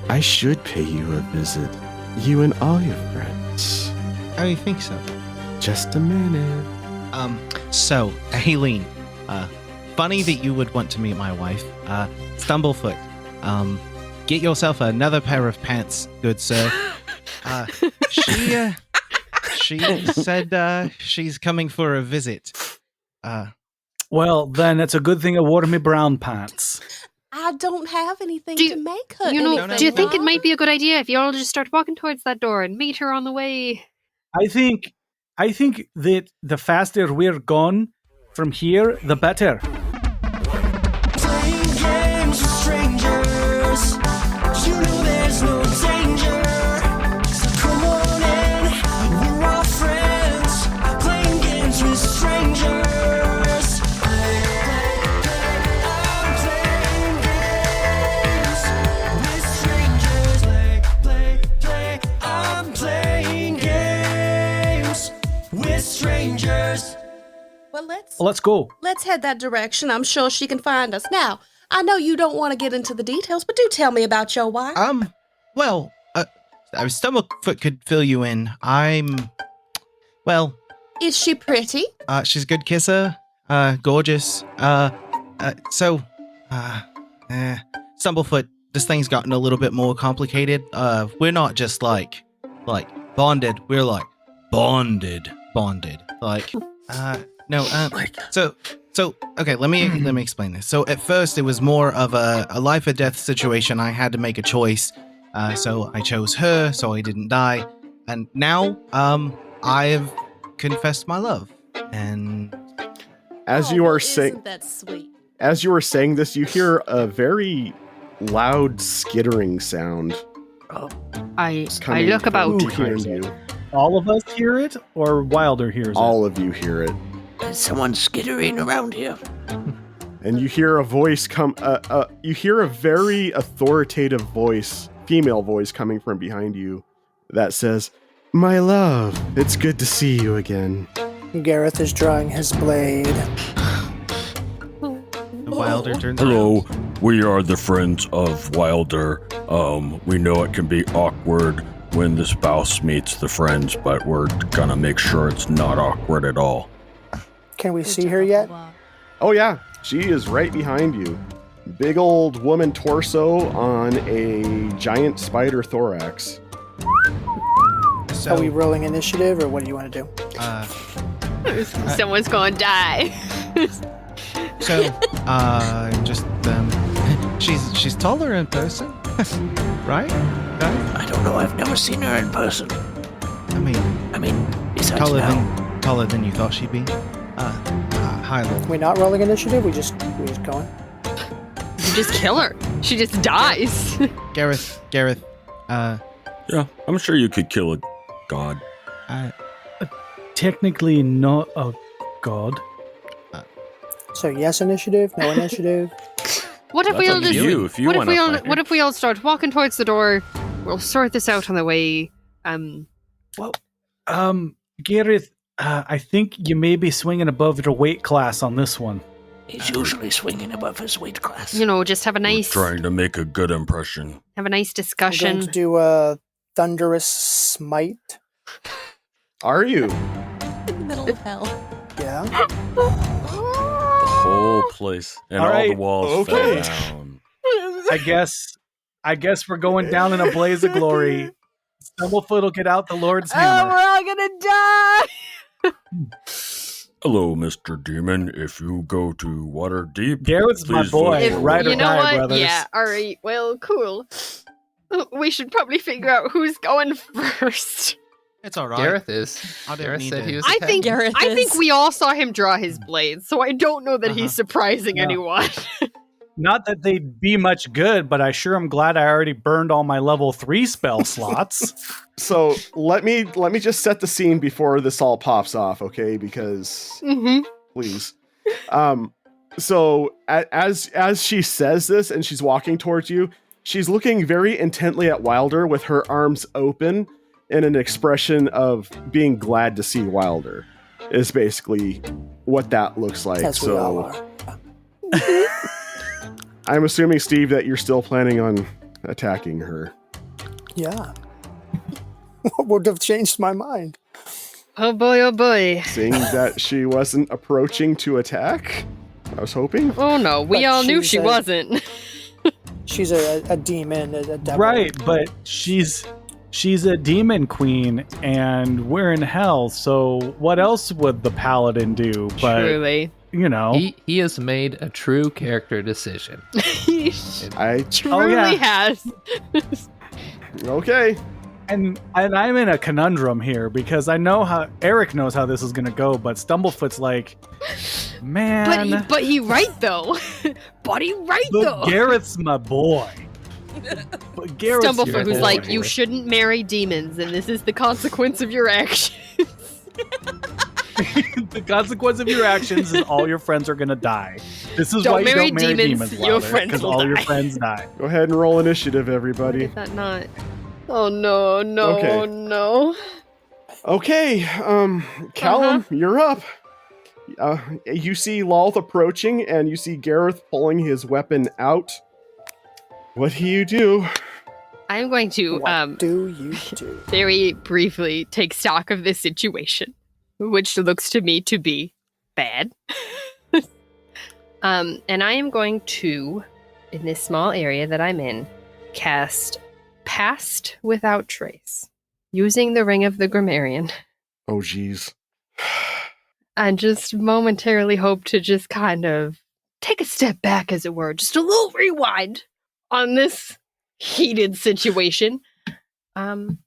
I should pay you a visit. You and all your friends. Oh, you think so? Just a minute. So, Aileen, funny that you would want to meet my wife. Stumblefoot, get yourself another pair of pants, good sir. She said she's coming for a visit. Well, then it's a good thing I wore me brown pants. I don't have anything to make her. Do you think it might be a good idea if you all just start walking towards that door and meet her on the way? I think that the faster we're gone from here, the better. Playing games with strangers, you know there's no danger. So come on in, we're all friends. Playing games with strangers. I'm playing games with strangers. Play. I'm playing games with strangers. Well, let's go. Let's head that direction. I'm sure she can find us. Now, I know you don't want to get into the details, but do tell me about your wife. Well, Stumblefoot could fill you in. Is she pretty? She's a good kisser, gorgeous. Stumblefoot, this thing's gotten a little bit more complicated. We're not just like bonded. We're like bonded. Like, no. So okay. Let me explain this. So at first it was more of a life or death situation. I had to make a choice. So I chose her, so I didn't die. And now, I have confessed my love. And As you are saying, Isn't that sweet? as you are saying this, you hear a very loud skittering sound. I coming look about. from behind you. All of us hear it, or Wilder hears it? All of you hear it, There's someone skittering around here. and you hear a voice come. You hear a very authoritative voice, female voice, coming from behind you, that says, "My love, it's good to see you again." Gareth is drawing his blade. Wilder turns Hello, around. we are the friends of Wilder. We know it can be awkward when the spouse meets the friends, but we're gonna make sure it's not awkward at all. Can we see her yet? Oh yeah, she is right behind you. Big old woman torso on a giant spider thorax. So, Are we rolling initiative, or what do you want to do? Someone's gonna die. she's taller in person, right? I don't know. I've never seen her in person. I mean, Besides taller than you thought she'd be. High level. We're not rolling initiative. We just going. You just kill her. She just dies. Gareth. Yeah, I'm sure you could kill a god. Technically not a god. So yes, initiative. No initiative. What if That's we all up to just? you if you What if wanna we all? fight her. What if we all start walking towards the door? We'll sort this out on the way. Gareth, I think you may be swinging above your weight class on this one. He's usually swinging above his weight class. Just have a nice, Trying to make a good impression. have a nice I'm going discussion. to do a thunderous smite. Are you? In the middle of hell. Yeah. The whole place and All all the right, walls okay. fell down. I guess we're going down in a blaze of glory. Stumblefoot will get out the Lord's Oh, hammer. we're all gonna die. Hello, Mr. Demon. If you go to Waterdeep, Garrett's my please boy. vote for Ride or me. You know die, what? brothers. Yeah. All right. Well, cool. We should probably figure out who's going first. It's all right. Gareth is. I don't Gareth need said to- he was. I attacking. think Gareth I think is. we all saw him draw his blade, so I don't know that he's surprising No. anyone. Not that they'd be much good, but I sure am glad I already burned all my level 3 spell slots. So let me just set the scene before this all pops off, okay? Because please. So as she says this and she's walking towards you, she's looking very intently at Wilder with her arms open in an expression of being glad to see Wilder. Is basically what that looks like. As we all are. I'm assuming, Steve, that you're still planning on attacking her. Yeah. What would have changed my mind? Oh boy, oh boy. Seeing that she wasn't approaching to attack, I was hoping. Oh no, we But all knew she's she a- wasn't. She's a demon, a devil. Right, but she's a demon queen, and we're in hell. So what else would the paladin do? But Truly. you know, He has made a true character decision. He I truly has. okay. and I'm in a conundrum here because I know how Eric knows how this is gonna go, but Stumblefoot's like, man, But he right though. But he right but though. Garrett's my boy. But Garrett's your Stumblefoot, who's boy. like, you shouldn't marry demons, and this is the consequence of your actions. The consequence of your actions is all your friends are gonna die. This is Don't why you marry don't marry demons, demons, your friends because will all your die. friends die. Go ahead and roll initiative, everybody. Is that not? Oh no, no, Okay. no. Okay, Callum, you're up. You see Lolth approaching, and you see Gareth pulling his weapon out. What do you do? I'm going to What do you do? very briefly take stock of this situation, which looks to me to be bad. And I am going to, in this small area that I'm in, cast Past Without Trace, using the Ring of the Grammarian, Oh, jeez. and just momentarily hope to just kind of take a step back, as it were, just a little rewind on this heated situation. And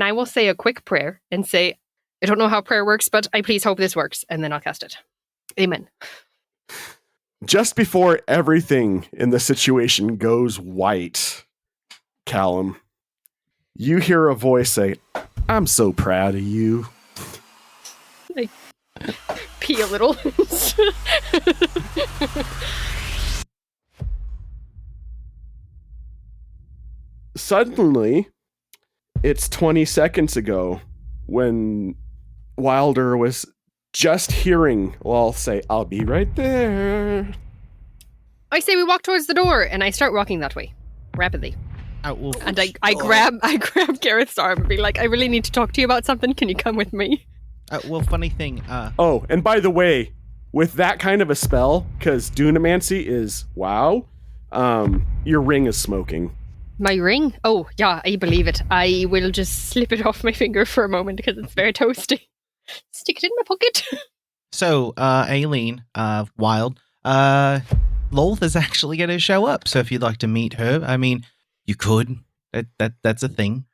I will say a quick prayer and say, I don't know how prayer works, but I please hope this works, and then I'll cast it. Amen. Just before everything in the situation goes white, Callum, you hear a voice say, "I'm so proud of you." Pee a little. Suddenly, it's 20 seconds ago when Wilder was just hearing Lol say, "I'll be right there." I say we walk towards the door, and I start walking that way, rapidly. And I grab Gareth's arm and be like, I really need to talk to you about something. Can you come with me? Well, funny thing. Oh, and by the way, with that kind of a spell, because Dunamancy is wow, your ring is smoking. My ring? Oh, yeah, I believe it. I will just slip it off my finger for a moment because it's very toasty. Stick it in my pocket. So, Aileen, Wild, Lolth is actually going to show up. So if you'd like to meet her, I mean, you could. That's a thing.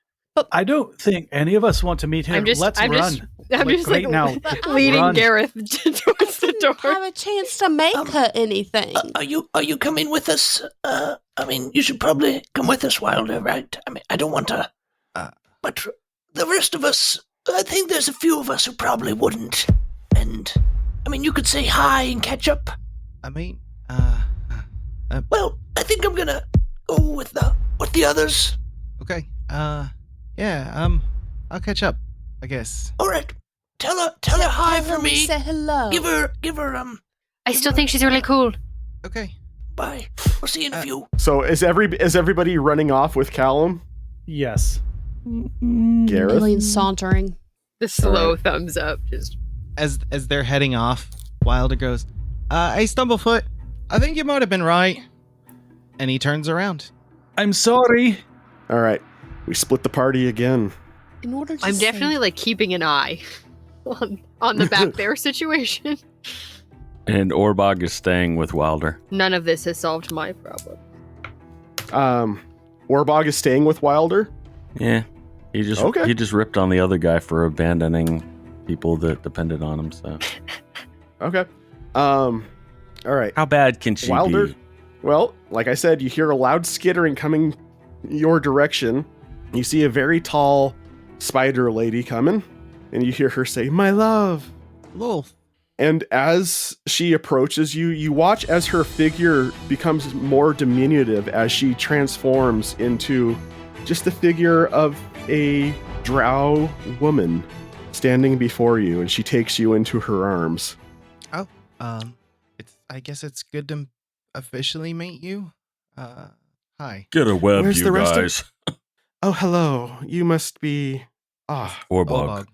I don't think any of us want to meet him. Let's run. I'm just right like now. leading Run. Gareth towards the door. Have a chance to make her anything. Are you coming with us? I mean, you should probably come with us, Wilder, right? I mean, I don't want to... but the rest of us, I think there's a few of us who probably wouldn't. And, I mean, you could say hi and catch up. I mean, Well, I think I'm gonna go with the others. okay. Yeah, I'll catch up, I guess. All right. Tell her hi for me. Say hello. Give her, I still think she's really cool. Okay. bye. We'll see you in a few. So is everybody running off with Callum? Yes. Gareth? Aileen sauntering. The slow thumbs up. Just As they're heading off, Wilder goes, "Hey, Stumblefoot, I think you might have been right." And he turns around. I'm sorry. All right, we split the party again. In order to I'm save- definitely like keeping an eye on the back there situation. And Orbog is staying with Wilder. None of this has solved my problem. Orbog is staying with Wilder. Yeah. He just ripped on the other guy for abandoning people that depended on him, so. Okay. All right. How bad can she Wilder? be? Well, like I said, you hear a loud skittering coming your direction. You see a very tall spider lady coming, and you hear her say, "My love." Lolth. And as she approaches you, you watch as her figure becomes more diminutive as she transforms into just the figure of a drow woman standing before you, and she takes you into her arms. Oh, I guess it's good to officially meet you. Hi. Get a web, Where's you the rest of- guys. Oh, hello. You must be... Orbog,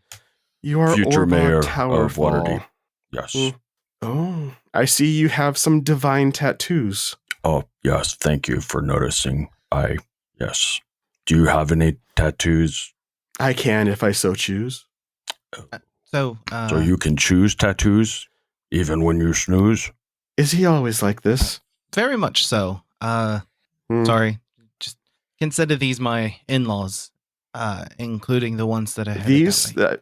You are future Orbog mayor Towerfall. of Waterdeep. Yes. Mm. Oh, I see you have some divine tattoos. Oh, yes. Thank you for noticing. Yes. Do you have any tattoos? I can if I so choose. So You can choose tattoos even when you snooze? Is he always like this? very much so. Sorry. Just consider these my in-laws, including the ones that are headed These? that way.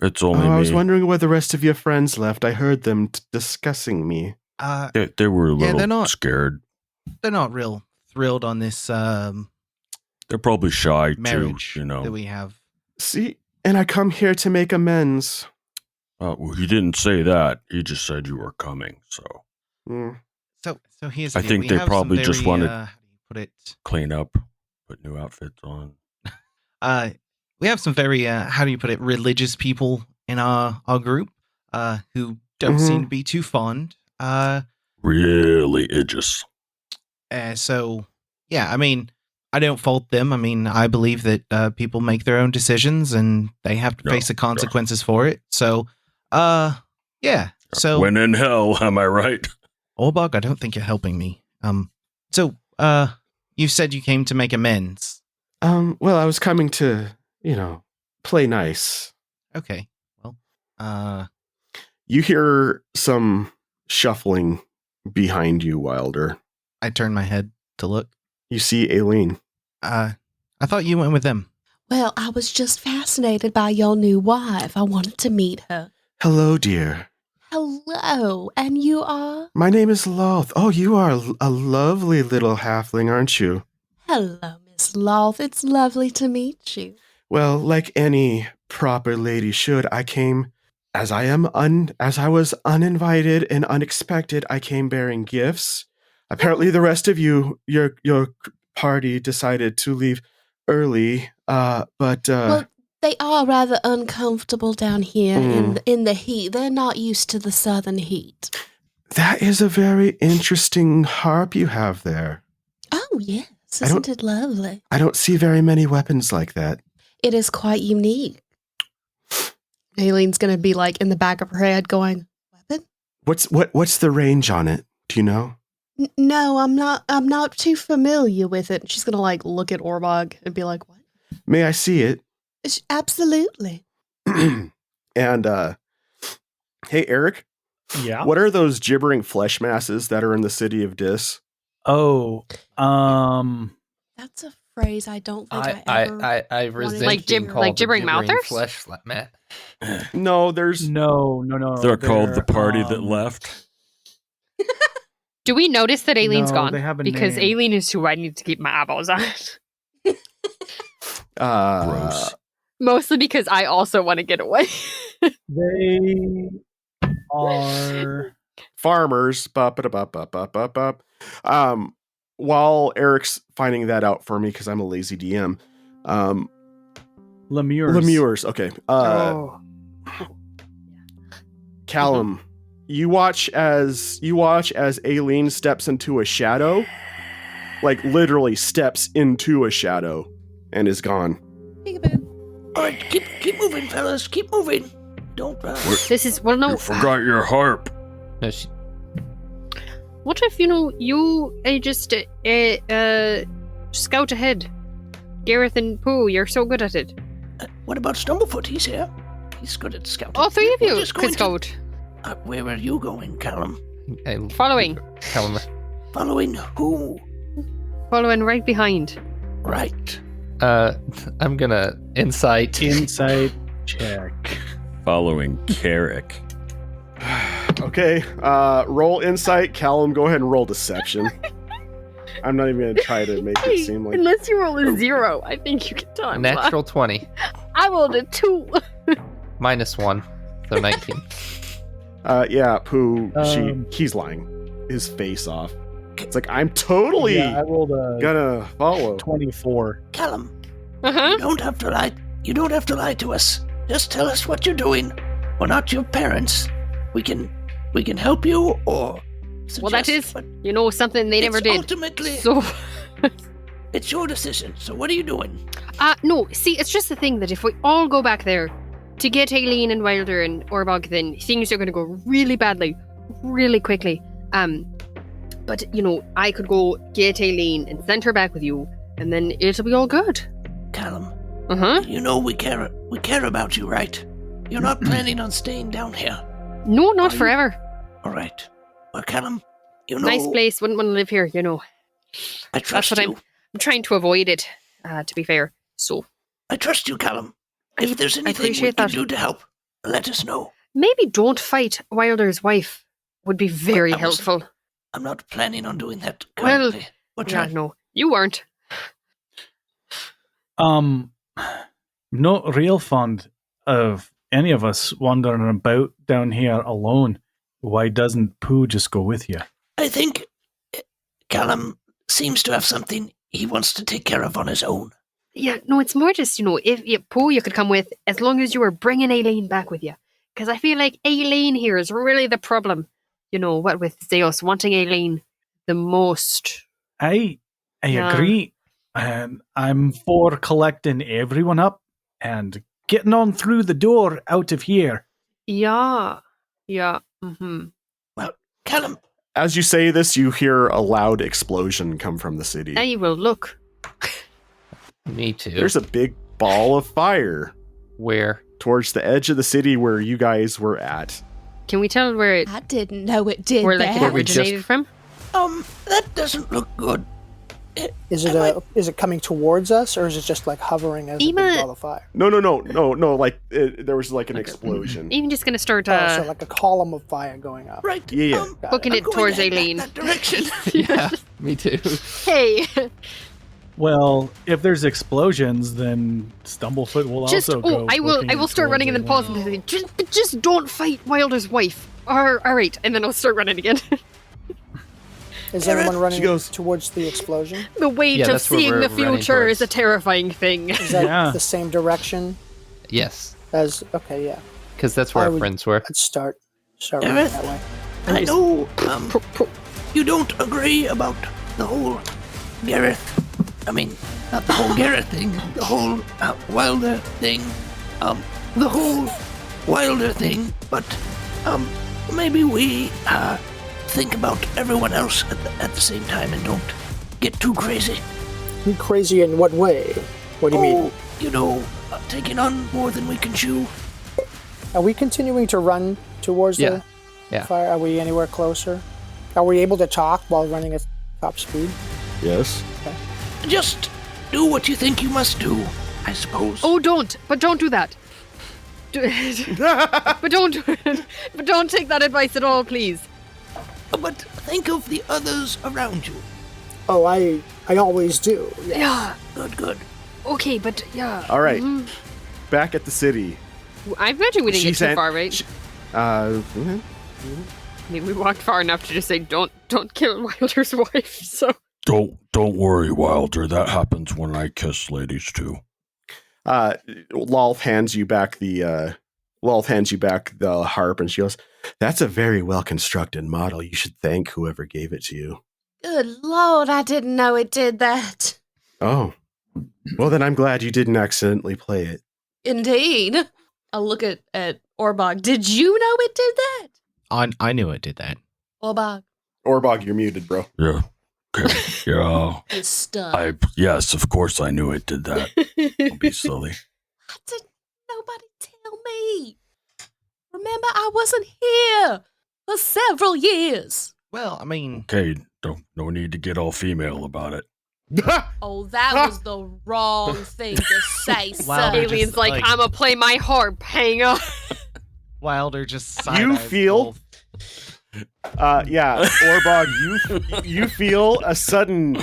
It's only me. I was wondering where the rest of your friends left. I heard them discussing me. They were a little they're not scared. They're not real thrilled on this They're probably shy marriage too, that we have. See, and I come here to make amends. Well, he didn't say that. He just said you were coming. So So here's I the deal. think We they have some probably just very, wanted how do you put it? clean up, put new outfits on. We have some very how do you put it, religious people in our group who don't seem to be too fond. Religious. So yeah, I mean, I don't fault them. I mean, I believe that people make their own decisions and they have to face the consequences for it. So yeah. So when in hell, am I right? Orbog, I don't think you're helping me. So you said you came to make amends. Well, I was coming to, play nice. Okay. Well, You hear some shuffling behind you, Wilder. I turned my head to look. You see Aileen. I thought you went with them. Well, I was just fascinated by your new wife. I wanted to meet her. Hello, dear. Hello, and you are? My name is Loth. Oh, you are a lovely little halfling, aren't you? Hello, Miss Loth. It's lovely to meet you. Well, like any proper lady should, I came as I was uninvited and unexpected. I came bearing gifts. Apparently, the rest of your party decided to leave early. Well, they are rather uncomfortable down here in the heat. They're not used to the southern heat. That is a very interesting harp you have there. Oh, yes. Isn't it lovely? I don't see very many weapons like that. It is quite unique. Aileen's going to be like in the back of her head going, weapon? What's the range on it? Do you know? No, I'm not too familiar with it. She's going to like look at Orbog and be like, what? May I see it? Absolutely. And, hey, Eric. Yeah. What are those gibbering flesh masses that are in the city of Dis? Oh, That's a phrase I don't think I resent Like being called the gibbering mouthers? flesh Matt. No, there's no. They're called the party that left. Do we notice that Aileen's No, gone? they have a Because name. Aileen is who I need to keep my eyeballs on. Gross. Mostly because I also want to get away. They are farmers. While Eric's finding that out for me, because I'm a lazy DM. Lemures. Okay. Callum, you watch as Aileen steps into a shadow, like literally steps into a shadow, and is gone. All right, keep moving, fellas. Keep moving. Don't. This is You forgot your harp. No, What if you just scout ahead? Gareth and Pooh, you're so good at it. What about Stumblefoot? He's here. He's good at scouting. All three of We're you just could going scout. where are you going, Callum? Following. Callum. Following who? Following right behind. Right. I'm gonna insight check. Following Carrick. Okay, roll insight. Callum, go ahead and roll deception. I'm not even going to try to make it seem like... Unless you roll a 0, I think you can time. Natural 20. I rolled a 2. -1, so 19. Yeah, Pooh, he's lying his face off. It's like, I'm totally I rolled gonna follow. 24. Callum, Uh-huh. you don't have to lie. You don't have to lie to us. Just tell us what you're doing. We're not your parents. We can help you or suggest, Well, that is, but something they never it's did. ultimately, So, it's your decision. So what are you doing? No, see, it's just the thing that if we all go back there to get Aileen and Wilder and Orbog, then things are going to go really badly, really quickly. But, I could go get Aileen and send her back with you, and then it'll be all good. Callum, Uh-huh. we care about you, right? You're not planning on staying down here. No, not forever. All right. Well, Callum, Nice place, wouldn't want to live here, I trust That's what you. I'm trying to avoid it, to be fair. So, I trust you, Callum. If there's anything we appreciate can that. do to help, let us know. maybe don't fight Wilder's wife would be very I wasn't- helpful. I'm not planning on doing that Well, currently. But Yeah, no, you weren't. No real fond of any of us wandering about down here alone. Why doesn't Pooh just go with you? I think Callum seems to have something he wants to take care of on his own. Yeah, no, it's more just, if Poe you could come with, as long as you were bringing Aileen back with you. Because I feel like Aileen here is really the problem. What with Zeus wanting Aileen the most. I Yeah. agree. And I'm for collecting everyone up and getting on through the door out of here. Yeah. Mm-hmm. Well, Callum, As you say this, you hear a loud explosion come from the city. I will look. Me too. There's a big ball of fire Where? towards the edge of the city where you guys were at. Can we tell where it, I didn't know it did where like that. it originated from? that doesn't look good. Is it coming towards us, or is it just like hovering as a Ema- big ball of fire? No. Like there was like an explosion. Even just going to start So like a column of fire going up. Right. Yeah. Got booking I'm it going towards to head Aileen. that direction. Yeah, me too. Hey, Well, if there's explosions, then Stumblefoot will also go. I will looking start running and then towards pause and say, just don't fight Wilder's wife. All right, and then I'll start running again. Is anyone running She goes- towards the explosion? The weight Yeah, of that's where seeing we're the running future is a towards. terrifying thing. Is that Yeah. the same direction Yes, as? Okay, yeah. because that's where I our would- friends were. Let's start running Gareth? that way. I know you don't agree about the whole Gareth. I mean, not the whole Gareth thing. The whole Wilder thing. The whole Wilder thing. But maybe we think about everyone else at the same time and don't get too crazy. You crazy in what way? What do you mean? Taking on more than we can chew. Are we continuing to run towards the Yeah. fire? Are we anywhere closer? Are we able to talk while running at top speed? Yes. Just do what you think you must do, I suppose. Oh, don't do that. But don't take that advice at all, please. But think of the others around you. Oh, I always do. Yeah. Yeah. Good. Okay, but yeah. All right. Back at the city. I imagine we didn't She get too said- far, right? Mhm. I mean, we walked far enough to just say, don't kill Wilder's wife. So Don't worry, Wilder. That happens when I kiss ladies too. Lolth hands you back the harp, and she goes, "That's a very well constructed model. You should thank whoever gave it to you." Good Lord, I didn't know it did that. Oh, well then I'm glad you didn't accidentally play it. Indeed. I'll look at Orbog. Did you know it did that? I knew it did that. Orbog Orbog, you're muted, bro. Yeah. Okay. Yeah. is stunned. Yes, of course I knew it did that. Don't be silly. Nobody tell me. Remember, I wasn't here for several years. Well, I mean, Okay, no need to get all female about it. Oh, that was the wrong thing to say, Wow, sir. just Alien's like, like- I'ma play my harp. Hang on. Wilder just You side-eyes feel- both. Yeah, Orbog, you feel a sudden,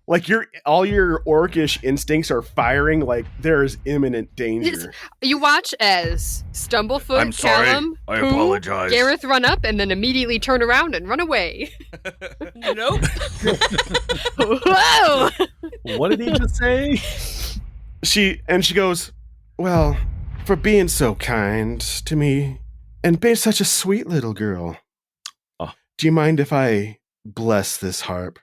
like all your orcish instincts are firing, like there is imminent danger. You watch as Stumblefoot, I'm sorry. Callum, I Pooh, apologize. Gareth run up and then immediately turn around and run away. Nope. Whoa! What did he just say? She goes, "Well, for being so kind to me and being such a sweet little girl, do you mind if I bless this harp?"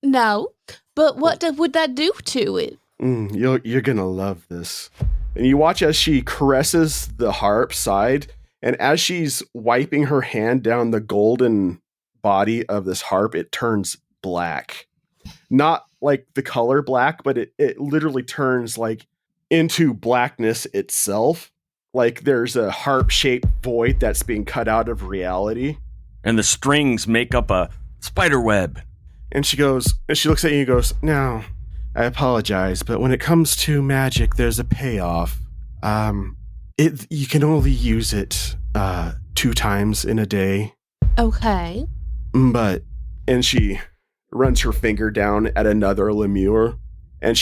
No, But what would that do to it? You're gonna love this. And you watch as she caresses the harp side, and as she's wiping her hand down the golden body of this harp, it turns black. Not like the color black, but it literally turns like into blackness itself. Like there's a harp-shaped void that's being cut out of reality. And the strings make up a spider web. And she looks at you and goes, "Now, I apologize, but when it comes to magic, there's a payoff. You can only use it 2 times in a day." Okay. And she runs her finger down at another lemure, and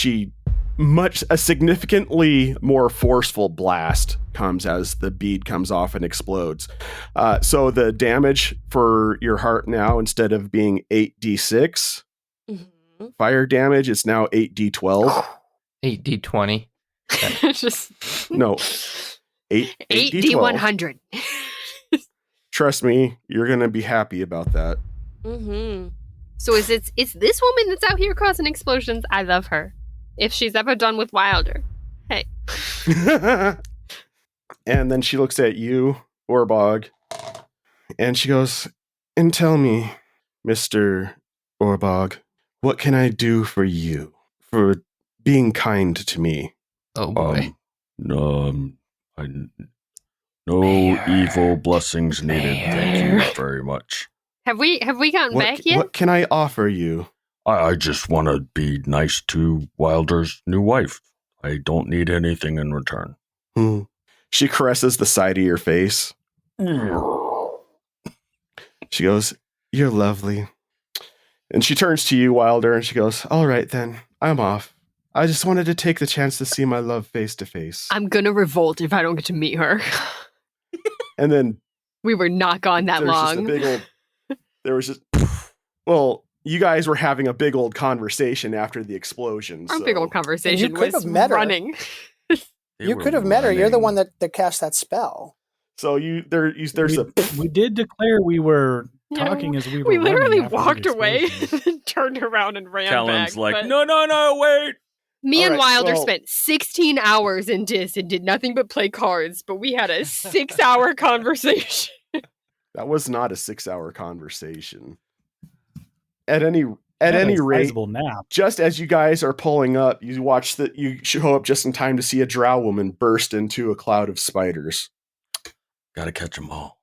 a significantly more forceful blast comes as the bead comes off and explodes. So the damage for your heart now, instead of being 8d6 fire damage, it's now 8d12. 8d20. Just No, 8d12. 8d100. Trust me, you're gonna be happy about that. So it's this woman that's out here causing explosions. I love her. If she's ever done with Wilder, hey. And then she looks at you, Orbog, and she goes, "And tell me, Mr. Orbog, what can I do for you for being kind to me?" Oh boy. No evil blessings needed. Thank you very much. Have we gotten back yet? What can I offer you? I just want to be nice to Wilder's new wife. I don't need anything in return. She caresses the side of your face. She goes, "You're lovely." And she turns to you, Wilder, and she goes, "All right then, I'm off. I just wanted to take the chance to see my love face to face." I'm gonna revolt if I don't get to meet her. And then We were not gone that long. Well, you guys were having a big old conversation after the explosion. Our so. big old conversation You could was have met her. running. You could have met her. You're the one that cast that spell. So we did declare we were talking as we were. We literally running after the walked away explosion. and turned around and ran Talon's back. like, but no, wait. Me and All right, Wilder well- spent 16 hours in Dis and did nothing but play cards, but we had a 6-hour conversation. That was not a 6-hour conversation. At any Had a rate, sizable nap. just as you guys are pulling up, you show up just in time to see a drow woman burst into a cloud of spiders. Gotta catch them all.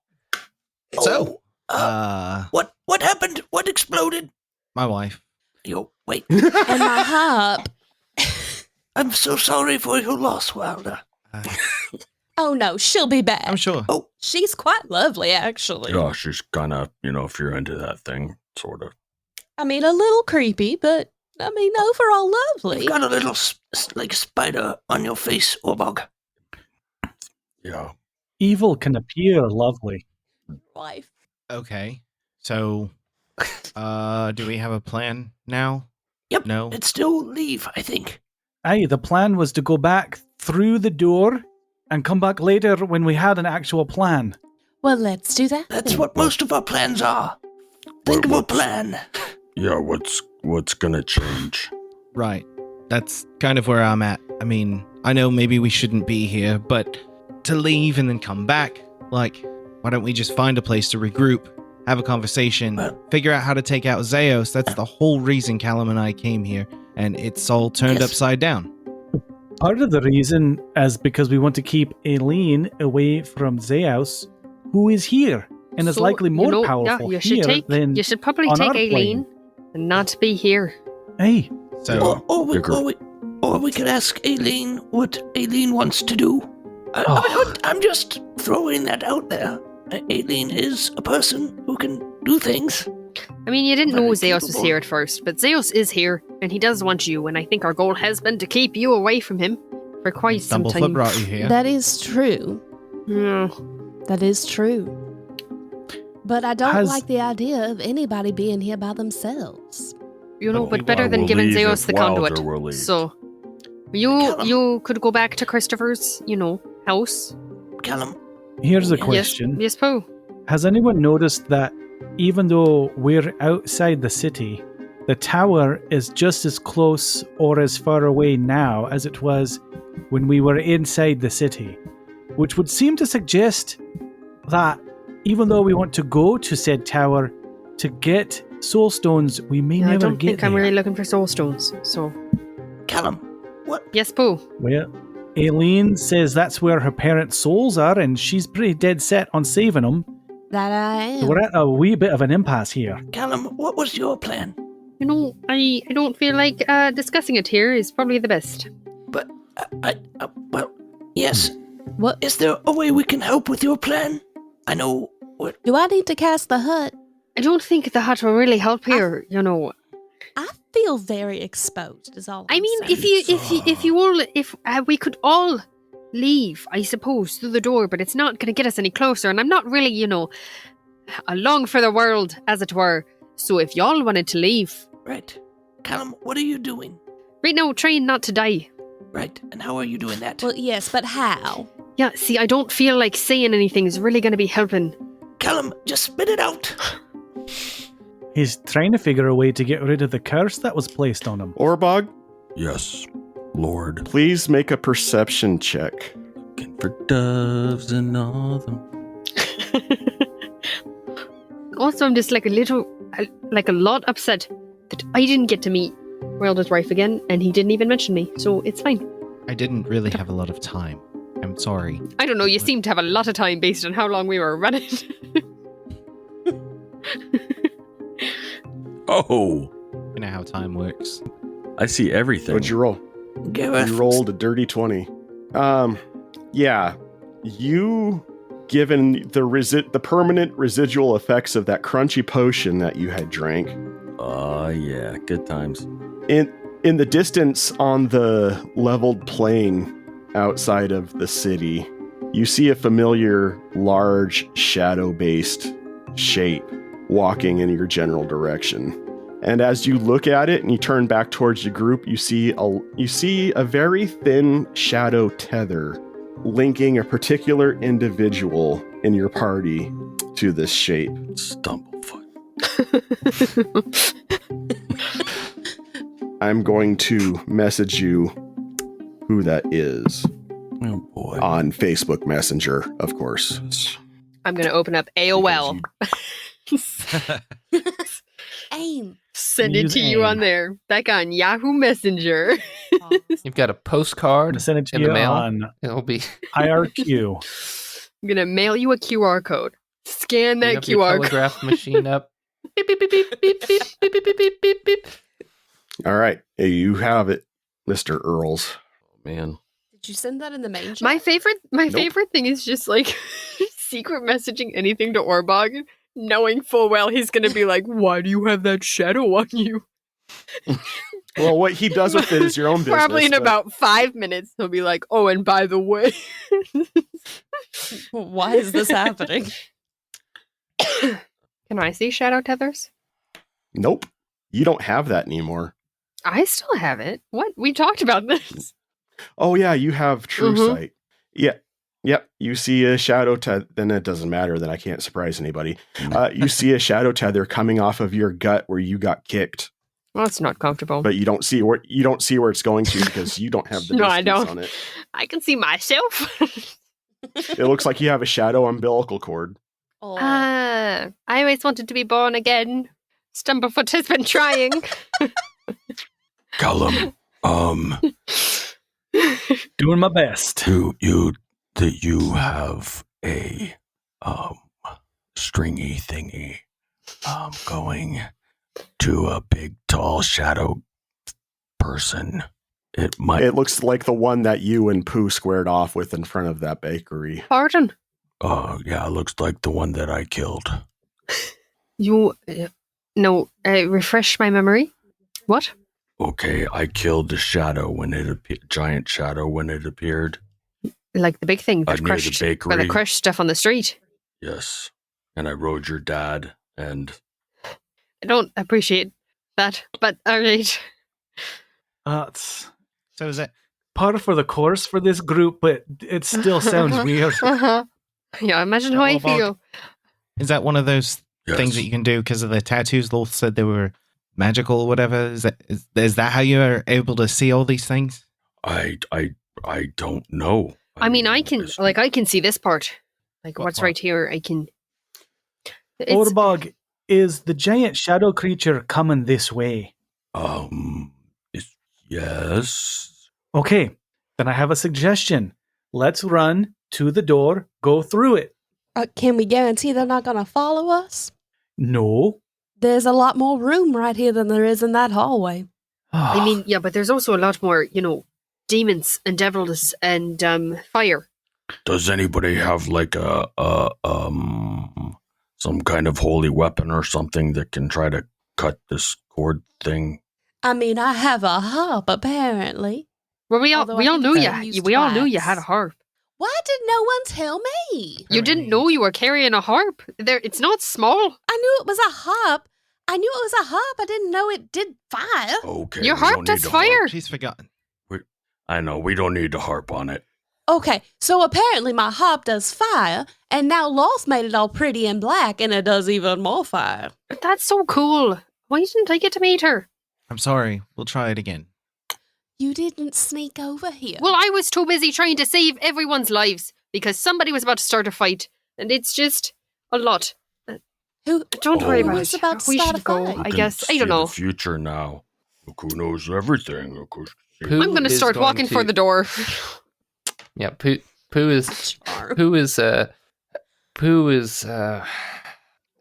So, What happened? What exploded? my wife. Yo, wait. And my harp. I'm so sorry for your loss, Wilder. Oh no, she'll be back. I'm sure. She's quite lovely, actually. Yeah, she's kind of, if you're into that thing, sort of. I mean, a little creepy, but I mean, overall lovely. You've got a little spider on your face, Orbog. Yeah. Evil can appear lovely. Wife. Okay. So, do we have a plan now? Yep. No. Let's still leave, I think. Aye, the plan was to go back through the door and come back later when we had an actual plan. Well, let's do that. That's what most of our plans are. Think of a plan. Yeah, what's gonna change? Right. That's kind of where I'm at. I mean, I know maybe we shouldn't be here, but to leave and then come back, like, why don't we just find a place to regroup, have a conversation, figure out how to take out Zeos? That's the whole reason Callum and I came here, and it's all turned upside down. Part of the reason is because we want to keep Aileen away from Zeus, who is here and is So, likely more powerful you should here than you should probably on take our Aileen and not be here. Hey, So, Or we could ask Aileen what Aileen wants to do. I'm just throwing that out there. Aileen is a person who can do things. I mean, you didn't know Very Zeus was capable. here at first, but Zeus is here, and he does want you, and I think our goal has been to keep you away from him for quite some Stumblefoot time. brought you here. That is true. Yeah. That is true. But I don't Has- like the idea of anybody being here by themselves. You know, Oh, but better I than will giving leave Zeus if the Wilder conduit. will leave. So, Callum. you could go back to Christopher's, house. Callum, here's a Yes. question. Yes, Poe. Has anyone noticed that even though we're outside the city, the tower is just as close or as far away now as it was when we were inside the city, which would seem to suggest that even though we want to go to said tower to get soul stones, we may Yeah, I never don't get think I'm there. really looking for soul stones. So, Callum, what? yes, Pooh. Well, Aileen says that's where her parents' souls are, and she's pretty dead set on saving them. That I So am. we're at a wee bit of an impasse here. Callum, what was your plan? You know, I don't feel like discussing it here is probably the best. But, well, yes. What? Is there a way we can help with your plan? I know what. Do I need to cast the hut? I don't think the hut will really help here. You know, I feel very exposed. Is all. I I'm mean, saying. if we could all leave, I suppose, through the door, but it's not going to get us any closer. And I'm not really, you know, along for the world, as it were. So if y'all wanted to leave, Right. Callum, what are you doing? right now, trying not to die. Right. And how are you doing that? Well, yes, but how? Yeah, see, I don't feel like saying anything is really going to be helping. Callum, just spit it out. He's trying to figure a way to get rid of the curse that was placed on him. Orbog, Yes, Lord. please make a perception check. Looking for doves and all them. Also, I'm just like a lot upset that I didn't get to meet Wilder's wife again, and he didn't even mention me, so it's fine. I didn't really have a lot of time. I'm sorry. I don't know, you seem to have a lot of time based on how long we were running. Oh, You know how time works. I see everything. What'd you roll? Gareth. You rolled a dirty 20. Yeah. You, given the permanent residual effects of that crunchy potion that you had drank, Yeah, good times. in the distance on the leveled plain outside of the city, you see a familiar, large, shadow-based shape walking in your general direction. And as you look at it and you turn back towards the group, you see a very thin shadow tether linking a particular individual in your party to this shape. Stumblefoot. I'm going to message you who that is Oh boy. on Facebook Messenger, of course. I'm going to open up AOL. Aim. Send it Use to you AIM. on there. Back on Yahoo Messenger. You've got a I'm postcard gonna send it to in the you mail. on It'll be IRQ. I'm going to mail you a QR code. Scan bring that up your QR code. telegraph machine up. Beep, beep, beep, beep, beep, beep, beep, beep, beep, beep, beep. All right, you have it, Mr. Earls. Man. Did you send that in the main chat? My favorite Nope. thing is just like secret messaging anything to Orbog, knowing full well he's going to be like, why do you have that shadow on you? Well, what he does with it is your own business. Probably in but- about 5 minutes, he'll be like, oh, and by the way. Why is this happening? Can I see shadow tethers? Nope, you don't have that anymore. I still have it. What? We talked about this. Oh yeah, you have true Mhm. sight. Yeah. Yep, you see a shadow tether. Then it doesn't matter. Then I can't surprise anybody. You see a shadow tether coming off of your gut where you got kicked, Well, it's not comfortable. but you don't see where it's going to because you don't have the No, I distance don't. on it. I can see myself. It looks like you have a shadow umbilical cord. Oh. I always wanted to be born again. Stumblefoot has been trying. Callum, Doing my best. you have a stringy thingy going to a big tall shadow person. It might It looks like the one that you and Pooh squared off with in front of that bakery. Pardon? yeah, it looks like the one that I killed. You. No, refresh my memory. What? Okay, I killed the shadow when it giant shadow when it appeared. Like the big thing that Near the crushed, bakery. that crushed stuff on the street. Yes. And I rode your dad and I don't appreciate that, but alright. That's So is it? par for the course for this group, but it still sounds weird. Uh-huh. Yeah, imagine how I Well, Bob, feel. Is that one of those yes. things that you can do because of the tattoos? Lol said they were magical or whatever? Is that how you are able to see all these things? I don't know. I mean, I can see this part. Like, What what's part? right here, I can... Orbog, is the giant shadow creature coming this way? Yes. Okay, then I have a suggestion. Let's run to the door, go through it. Can we guarantee they're not going to follow us? No. There's a lot more room right here than there is in that hallway. I mean, yeah, but there's also a lot more, demons and devils and fire. Does anybody have like some kind of holy weapon or something that can try to cut this cord thing? I mean, I have a harp, apparently. Well, we all Although I think knew it's you. been used We all knew you twice. had a harp. Why did no one tell me? You didn't know you were carrying a harp. It's not small. I knew it was a harp. I didn't know it did fire. Okay. Your we harp don't does need to fire. She's forgotten. I know, we don't need to harp on it. Okay, so apparently my harp does fire, and now Lost made it all pretty and black, and it does even more fire. But that's so cool. Why didn't I get to meet her? I'm sorry. We'll try it again. You didn't sneak over here. Well, I was too busy trying to save everyone's lives because somebody was about to start a fight, and it's just a lot. Don't worry about was it. about to We start should a go. fight? You I can guess. I see don't know. the future now. Look who knows everything. Of course. Pooh I'm going to is start going walking to- for the door. Yeah, Pooh is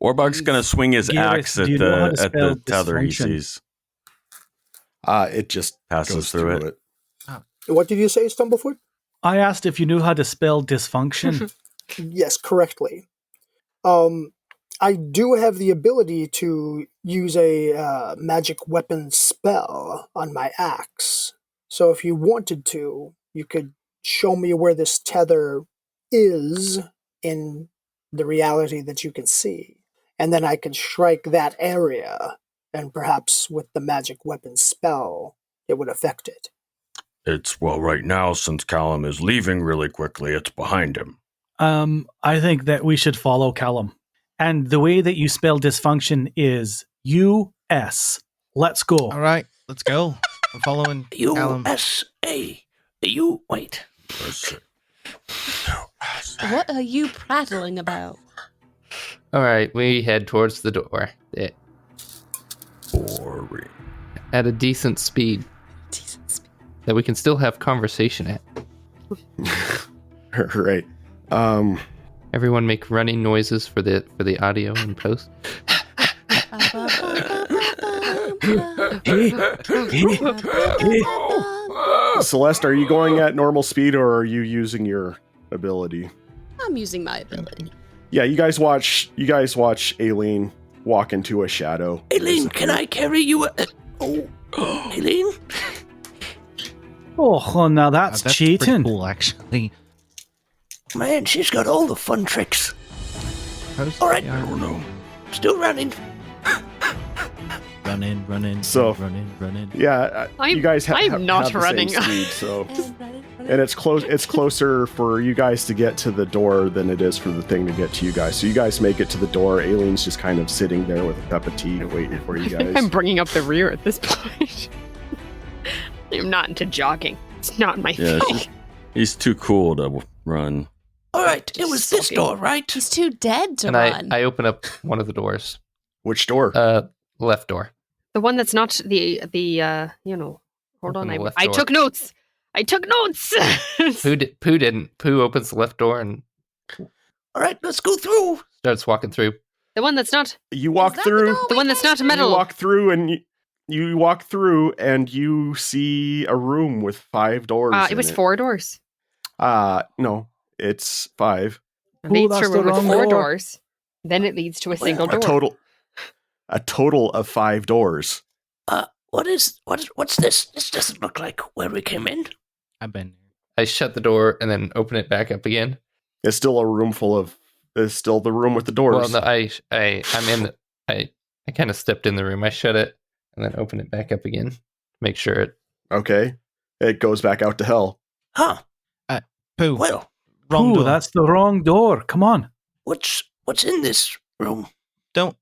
Orbog's gonna swing his Garrett, axe at do you know how to the spell tether he dysfunction? sees. It just Passes goes through through it. it. What did you say, Stumblefoot? I asked if you knew how to spell dysfunction. Yes, correctly. I do have the ability to use a magic weapon spell on my axe. So if you wanted to, you could show me where this tether is in the reality that you can see. And then I can strike that area, and perhaps with the magic weapon spell, it would affect it. Right now, since Callum is leaving really quickly, it's behind him. I think that we should follow Callum. And the way that you spell dysfunction is U-S. Let's go. All right, let's go. I'm following Callum. USA. You wait. What are you prattling about? all right. We head towards the door Boring. at a decent speed that we can still have conversation at. Right. Everyone make running noises for the audio in post. Celeste, are you going at normal speed or are you using your ability? I'm using my ability. Yeah, you guys watch Aileen walk into a shadow. Aileen, can I carry you? Aileen? Oh, now that's pretty cheating. cool, actually. Man, she's got all the fun tricks. How's All right. the I don't know. Still running. running. So- running. Yeah, you guys I'm not have the running. same speed, so and it's close. It's closer for you guys to get to the door than it is for the thing to get to you guys. So you guys make it to the door. Aileen's just kind of sitting there with a cup of tea, waiting for you guys. I'm bringing up the rear at this point. I'm not into jogging. It's not my Yeah, thing. he's too cool to run. All right, it was this Sulking. door, right? He's too dead to And run. I open up one of the doors. Which door? Left door. The one that's not the hold Open on. the left I door. took notes. Pooh didn't. Pooh opens the left door and All right, let's go through. starts walking through. The one that's not. You walk Is that the through. door The one that's not You metal. walk through and you walk through and you see a room with 5 doors. It was 4 doors. No, it's 5. It leads to that's a the room with wrong 4 door. doors. Then it leads to a single door. A total of 5 doors. What's this? This doesn't look like where we came in. I've been. I shut the door and then open it back up again. It's still a room full of. It's still the room with the doors. Well, no, I'm in. I kind of stepped in the room. I shut it and then open it back up again. Make sure it. Okay, it goes back out to hell. Huh. Pooh. Well, Wrong Ooh, door. that's the wrong door. Come on. what's in this room? Don't.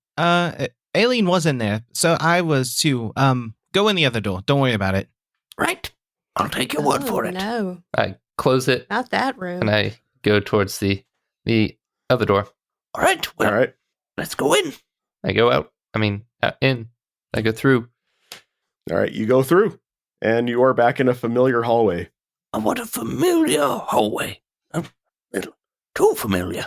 Aileen was in there, so I was too. Go in the other door. Don't worry about it. Right. I'll take your word for it. No, I close it not that room. and I go towards the other door. All right. Well, All right. let's go in. I go out. In. I go through. All right. You go through, and you are back in a familiar hallway. Oh, what a familiar hallway. A little too familiar.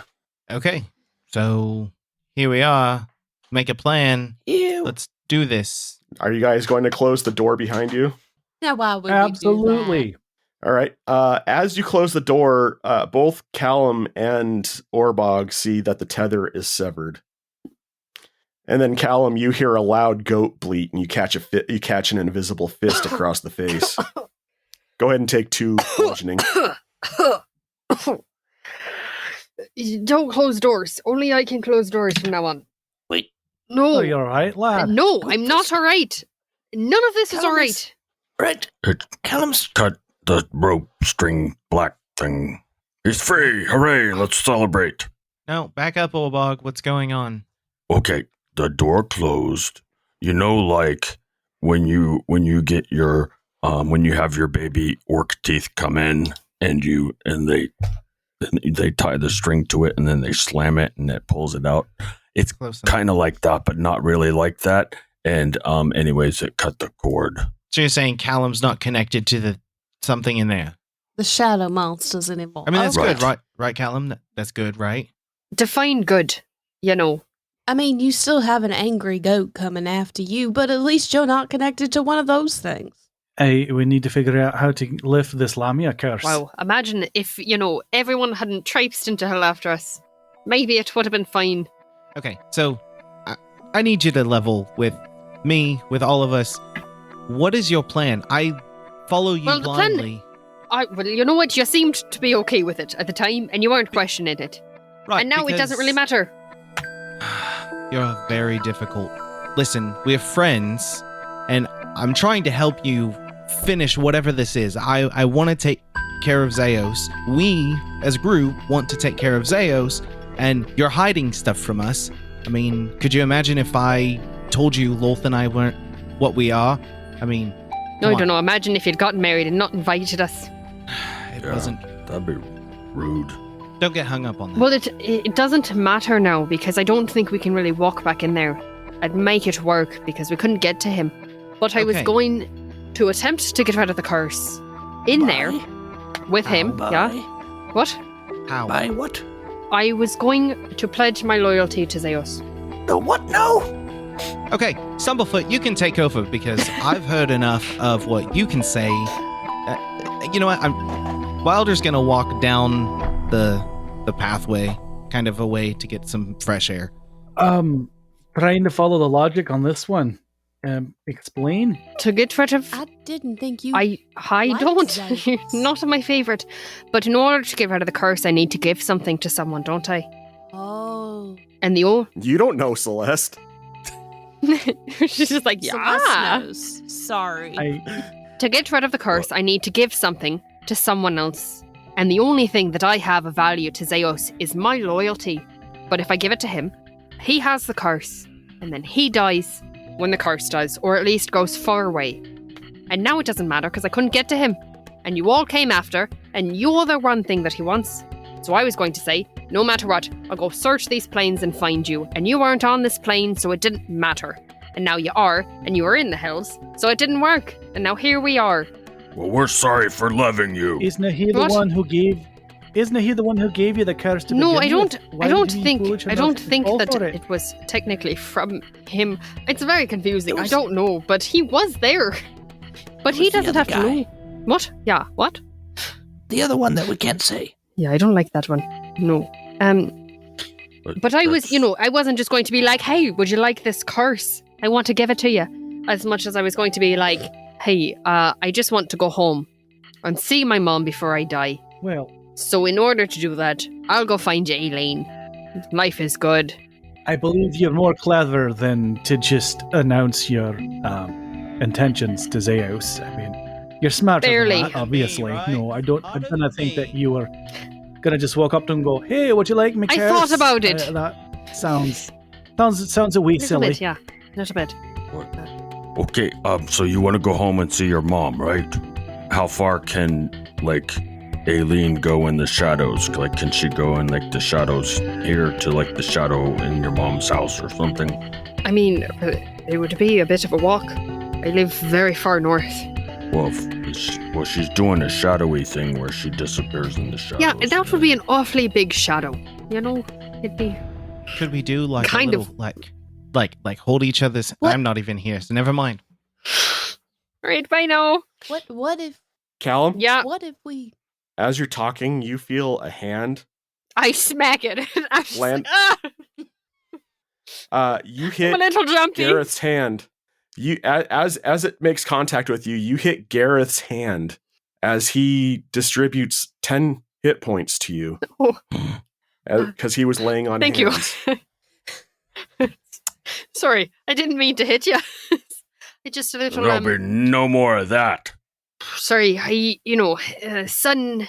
Okay, so here we are. Make a plan. Ew. Let's do this. Are you guys going to close the door behind you? Now, why would Absolutely. All right. As you close the door, both Callum and Orbog see that the tether is severed. And then Callum, you hear a loud goat bleat, and you catch an invisible fist across the face. Go ahead and take 2 bludgeoning. Don't close doors. Only I can close doors from now on. Wait. No. Oh, you're all right, lad. No, I'm not all right. None of this is all right. Right. Callum's Cut the rope string black thing. He's free! Hooray! Let's celebrate. No, back up, Orbog. What's going on? Okay, the door closed. You know, like when you get your when you have your baby orc teeth come in and they tie the string to it and then they slam it and it pulls it out. It's Close enough. kind of like that, but not really like that. And anyways, it cut the cord. So you're saying Callum's not connected to the something in there? the shadow monsters anymore. I mean, that's Okay. good, right? Right, Callum? That's good, right? Define good, you know. I mean, you still have an angry goat coming after you, but at least you're not connected to one of those things. We need to figure out how to lift this Lamia curse. Wow, imagine if, you know, everyone hadn't traipsed into hell after us. Maybe it would have been fine. Okay, so I need you to level with me, with all of us. What is your plan? I follow you Well, the plan- blindly. Well, you know what? You seemed to be okay with it at the time, and you weren't questioning it. Right, And now it doesn't really matter. You're very difficult. Listen, we're friends, and I'm trying to help you finish whatever this is. I want to take care of Zeos. We, as a group, want to take care of Zeos, and you're hiding stuff from us. I mean, could you imagine if I told you Lolth and I weren't what we are? I mean, No, I come don't on. know. Imagine if you'd gotten married and not invited us. It Yeah. wasn't. That'd be rude. Don't get hung up on that. Well, it doesn't matter now, because I don't think we can really walk back in there. I'd make it work, because we couldn't get to him. But I was Okay. going to attempt to get rid of the curse. In there, with him, yeah? What? How? By what? I was going to pledge my loyalty to Zeus. No, what? No! Okay, Stumblefoot, you can take over because I've heard enough of what you can say. You know what? Wilder's gonna walk down the pathway, kind of a way to get some fresh air. Trying to follow the logic on this one. Explain? To get rid of... I didn't think you... I like don't. Zeus. You're not my favourite. But in order to get rid of the curse, I need to give something to someone, don't I? Oh. And the old... You don't know, Celeste. She's just like, Celeste yeah. knows. Sorry. To get rid of the curse, I need to give something to someone else. And the only thing that I have of value to Zeus is my loyalty. But if I give it to him, he has the curse. And then he dies when the curse dies, or at least goes far away. And now it doesn't matter because I couldn't get to him. And you all came after, and you're the one thing that he wants. So I was going to say, no matter what, I'll go search these plains and find you. And you weren't on this plane, so it didn't matter. And now you are, and you were in the hills, so it didn't work. And now here we are. Well, we're sorry for loving you. Isn't he the What? one who gave? Isn't he the one who gave you the curse to No, begin I don't. with? Why I don't did he think. foolish I enough don't to think fall that for it was technically from him. It's very confusing. It I was- don't know, but he was there. But It he was the doesn't other have to guy. know. What? Yeah. What? The other one that we can't say. Yeah, I don't like that one. No. But I was, that's- you know, I wasn't just going to be like, hey, would you like this curse? I want to give it to you. As much as I was going to be like, hey, I just want to go home and see my mom before I die. Well, So in order to do that, I'll go find you, Aileen. Life is good. I believe you're more clever than to just announce your intentions to Zeus. I mean, you're smarter Barely. than that, obviously. right? No, I don't. I'm Pardon gonna think me. that you were gonna just walk up to him and go, "Hey, would you like me?" I curse?" thought about it. That sounds a wee Little silly. bit, yeah. Not a bit. Okay, so you want to go home and see your mom, right? How far can, like, Aileen go in the shadows? Like, can she go in, like, the shadows here to, like, the shadow in your mom's house or something? I mean, it would be a bit of a walk. I live very far north. Well, she's doing a shadowy thing where she disappears in the shadows. Yeah, that would be an awfully big shadow. You know, it'd be... Could we do like Kind a little, like hold each other's? What? I'm not even here, so never mind. Right, bye now. What if Callum, Yeah, what if we as you're talking, you feel a hand. I smack it. I'm just Land- like, You I'm hit a little jumpy. Gareth's hand. You as it makes contact with you, you hit Gareth's hand as he distributes 10 hit points to you. Oh. Because he was laying on Thank hands. you. Sorry, I didn't mean to hit you. It just a little. There'll be no more of that. Sorry, sudden,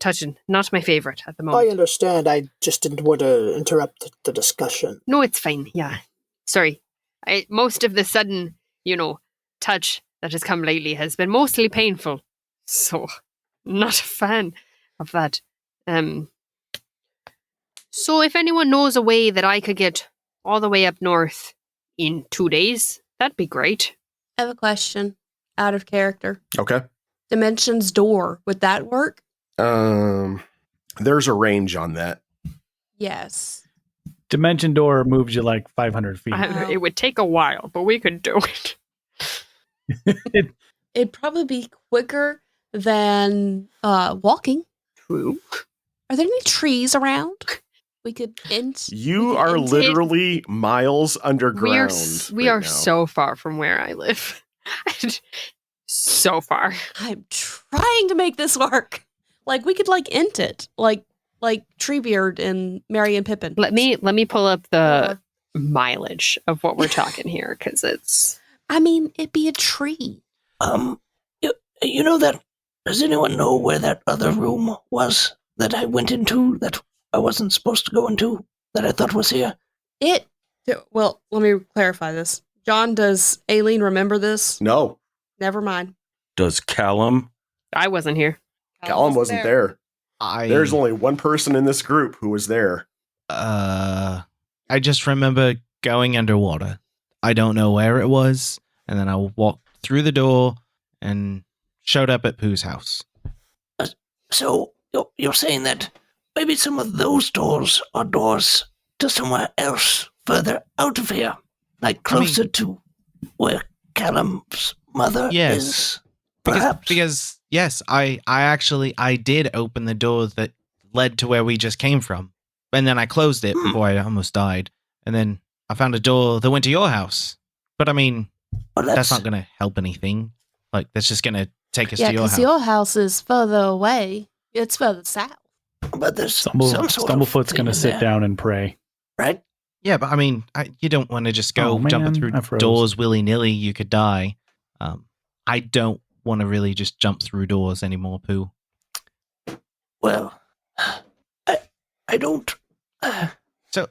touching. Not my favorite at the I moment. understand. I just didn't want to interrupt the discussion. No, it's fine. Yeah, sorry. Most of the sudden, touch that has come lately has been mostly painful. So, not a fan of that. So if anyone knows a way that I could get all the way up north in 2 days, that'd be great. I have a question out of character. Okay. Dimensions door, would that work? There's a range on that. Yes. Dimension door moves you like 500 feet. It would take a while, but we could do it. It'd probably be quicker than walking. True. Are there any trees around? We could end. You are literally miles underground. We are right now. so far from where I live. So far. I'm trying to make this work. Like we could int it, like Treebeard and Merry and Pippin. Let me pull up the mileage of what we're talking here, because it's. I mean, it'd be a tree. You know that? Does anyone know where that other room was that I went into that I wasn't supposed to go into that I thought was here? Well, let me clarify this. John, does Aileen remember this? No, Never mind. Does Callum? I wasn't here. Callum wasn't there. I There's only one person in this group who was there. I just remember going underwater. I don't know where it was, and then I walked through the door and showed up at Pooh's house. So you're saying that maybe some of those doors are doors to somewhere else further out of here, like closer to where Callum's mother is, perhaps? Because yes, I did open the door that led to where we just came from, and then I closed it before I almost died, and then I found a door that went to your house. But I mean, that's not going to help anything. Like, that's just going to take us to your house. because your house is further away. It's further south. But there's some sort of Stumblefoot's thing going to in sit there, down and pray. right? Yeah, but I mean, you don't want to just go Oh, man, jumping through I froze. doors willy-nilly. You could die. I don't want to really just jump through doors anymore, Pooh. Well, I don't. So,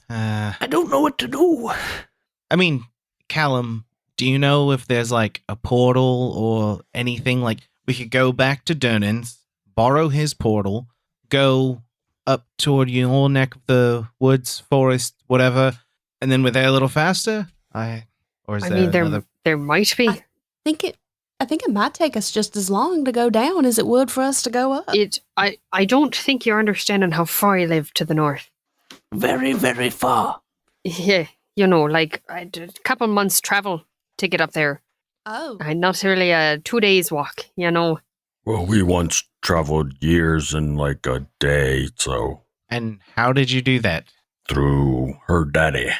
I don't know what to do. I mean, Callum, do you know if there's like a portal or anything? Like, we could go back to Durnan's, borrow his portal, go up toward your neck of the woods, forest, whatever, and then we're there a little faster? There might be. I think it might take us just as long to go down as it would for us to go up. I don't think you're understanding how far I live to the north. Very, very far. Yeah, like I did a couple months travel to get up there. Oh. And not really a 2 days walk, Well, we once traveled years in like a day, so. And how did you do that? Through her daddy.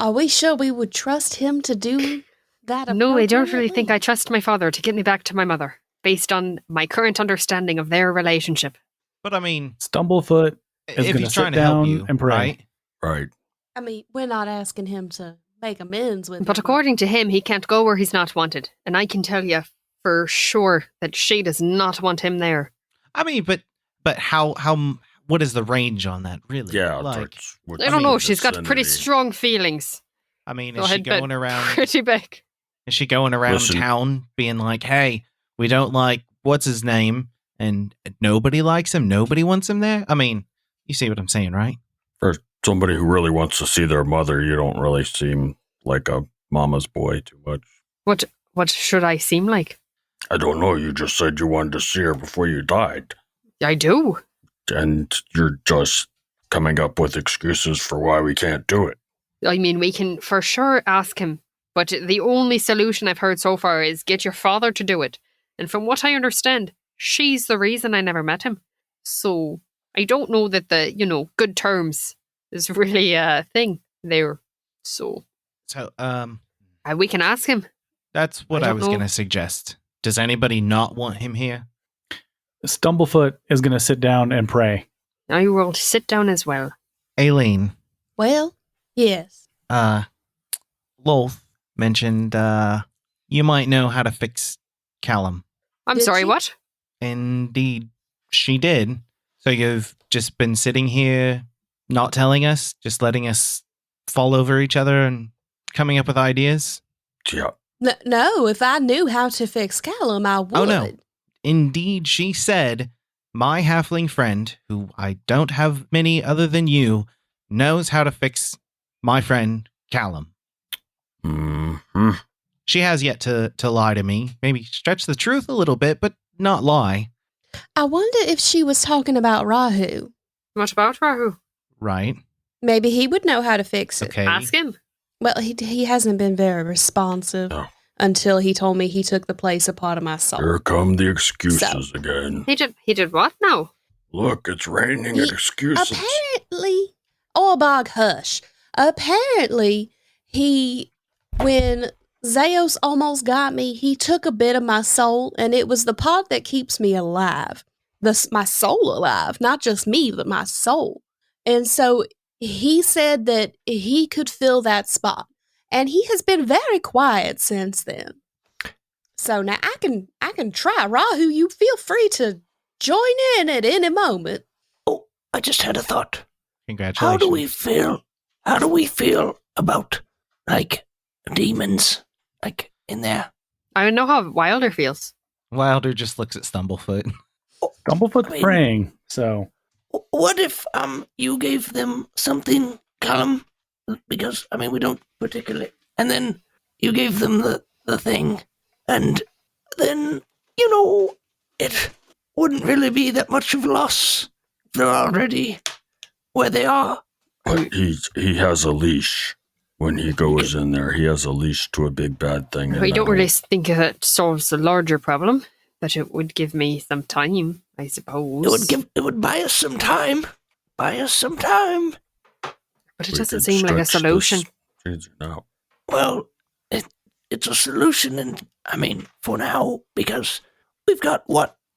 Are we sure we would trust him to do that? No, I don't really appropriately? think I trust my father to get me back to my mother, based on my current understanding of their relationship. But I mean, Stumblefoot is if going to he's trying sit to help down you, and pray. right? Right. I mean, we're not asking him to make amends with But him. according to him, he can't go where he's not wanted. And I can tell you for sure that she does not want him there. I mean, but how what is the range on that, really? Yeah, like, what's I don't the know. She's got pretty vicinity? strong feelings. I mean, So is she I'd bet going around? pretty big. Is she going around Listen. town being like, "Hey, we don't like what's his name, and nobody likes him. Nobody wants him there." I mean, you see what I'm saying, right? For somebody who really wants to see their mother, you don't really seem like a mama's boy too much. What should I seem like? I don't know. You just said you wanted to see her before you died. I do. And you're just coming up with excuses for why we can't do it. I mean, we can for sure ask him, but the only solution I've heard so far is get your father to do it. And from what I understand, she's the reason I never met him. So I don't know that the, good terms is really a thing there. So we can ask him. That's what I I don't was know. going to suggest. Does anybody not want him here? Stumblefoot is going to sit down and pray. I will sit down as well. Aileen, Well, yes. Lolth mentioned you might know how to fix Callum. I'm Did sorry, she? what? Indeed, she did. So you've just been sitting here, not telling us, just letting us fall over each other and coming up with ideas? Yeah. No, if I knew how to fix Callum, I would. Oh, no. Indeed, she said, my halfling friend, who I don't have many other than you, knows how to fix my friend Callum. Mm-hmm. She has yet to lie to me. Maybe stretch the truth a little bit, but not lie. I wonder if she was talking about Rahu. What about Rahu? Right? Maybe he would know how to fix it. Okay. Ask him. Well, he hasn't been very responsive Oh. until he told me he took the place of part of my soul. Here come the excuses again. He did what now? Look, it's raining He- at excuses. Apparently, bog hush. Apparently, when Zeus almost got me, he took a bit of my soul, and it was the part that keeps me alive. My soul alive, not just me, but my soul. And so he said that he could fill that spot, and he has been very quiet since then. So now I can try. Rahu, you feel free to join in at any moment. Oh, I just had a thought. Congratulations. How do we feel about, like, demons, like, in there? I know how Wilder feels. Wilder just looks at Stumblefoot. Stumblefoot's I mean- praying, so What if you gave them something, Callum? Because we don't particularly. And then you gave them the thing, and then it wouldn't really be that much of a loss. They're already where they are. But he has a leash. When he goes in there, he has a leash to a big bad thing. I don't really think that solves the larger problem, but it would give me some time, I suppose. It would buy us some time. Buy us some time. But it doesn't seem like a solution. Now. Well, it's a solution, and for now, because we've got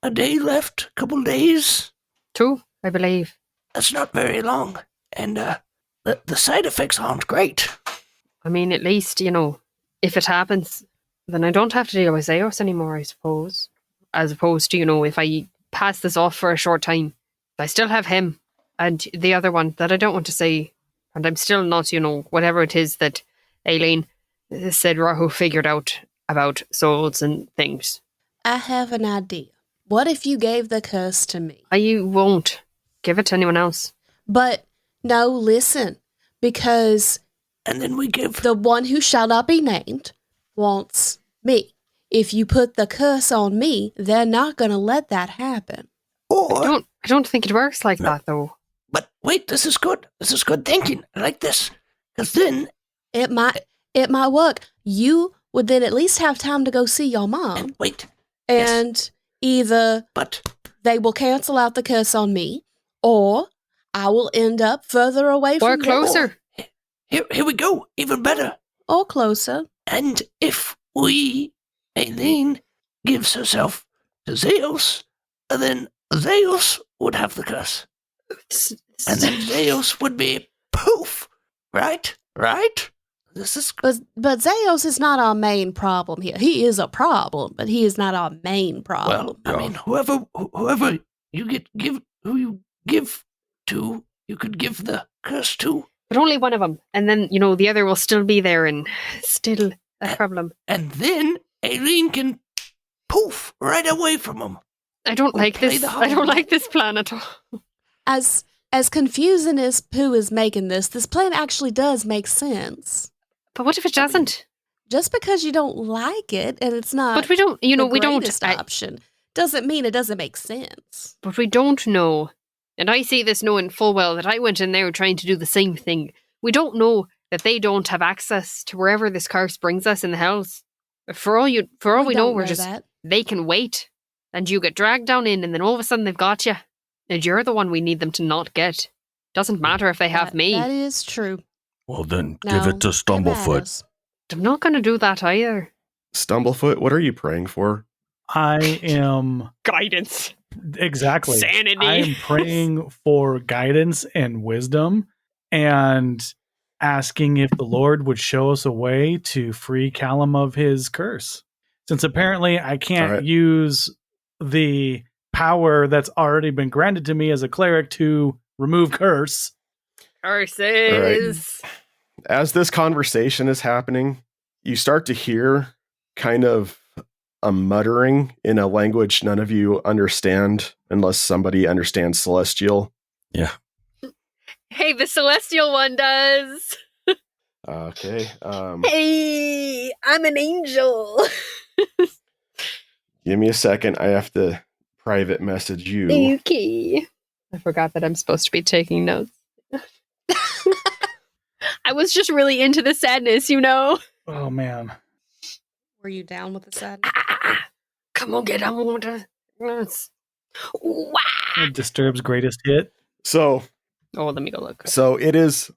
a day left, a couple days. 2, I believe. That's not very long, and the side effects aren't great. I mean, at least, if it happens, then I don't have to deal with Zeus anymore, I suppose. As opposed to, if I pass this off for a short time, I still have him and the other one that I don't want to say, and I'm still not, whatever it is that Aileen said Rahu figured out about souls and things. I have an idea. What if you gave the curse to me? I won't give it to anyone else. But no, listen, because And then we give. the one who shall not be named wants me. If you put the curse on me, they're not going to let that happen. Or, I don't think it works like that, though. but wait, this is good. This is good thinking. I like this. Because then, It might work. You would then at least have time to go see your mom, and wait, and either but they will cancel out the curse on me, or I will end up further away Or from them. closer. here we go. Even better. Or closer. And if Aileen gives herself to Zeus, then Zeus would have the curse. And then Zeus would be poof. Right? This is But Zeus is not our main problem here. He is a problem, but he is not our main problem. well. Whoever you give to, you could give the curse to. But only one of them. And then, the other will still be there and still a problem. And then Aileen can poof right away from him. I don't We'll like play this. the I don't whole- like this plan at all. As confusing as Pooh is making this plan actually does make sense. But what if it doesn't? Just because you don't like it and it's not But we don't, the we don't. greatest option doesn't mean it doesn't make sense. But we don't know. And I say this knowing full well that I went in there trying to do the same thing. We don't know that they don't have access to wherever this curse brings us in the hells. For all we know, don't just they can wait, and you get dragged down in, and then all of a sudden they've got you, and you're the one we need them to not get. Doesn't matter if they have me. That is true. Well, then No, give it to they're Stumblefoot. badass. I'm not going to do that either. Stumblefoot, what are you praying for? I am Guidance. exactly. Sanity. I am praying for guidance and wisdom and asking if the Lord would show us a way to free Callum of his curse. Since apparently I can't Alright. use the power that's already been granted to me as a cleric to remove curse. Curses. As this conversation is happening, you start to hear kind of a muttering in a language none of you understand unless somebody understands Celestial. Hey, the celestial one does. Okay. Hey, I'm an angel. Give me a second. I have to private message you. Okay. I forgot that I'm supposed to be taking notes. I was just really into the sadness, Oh man. Were you down with the sad? Come on, get on with the notes. Wow. Disturb's greatest hit. So Oh, let me go look. it is.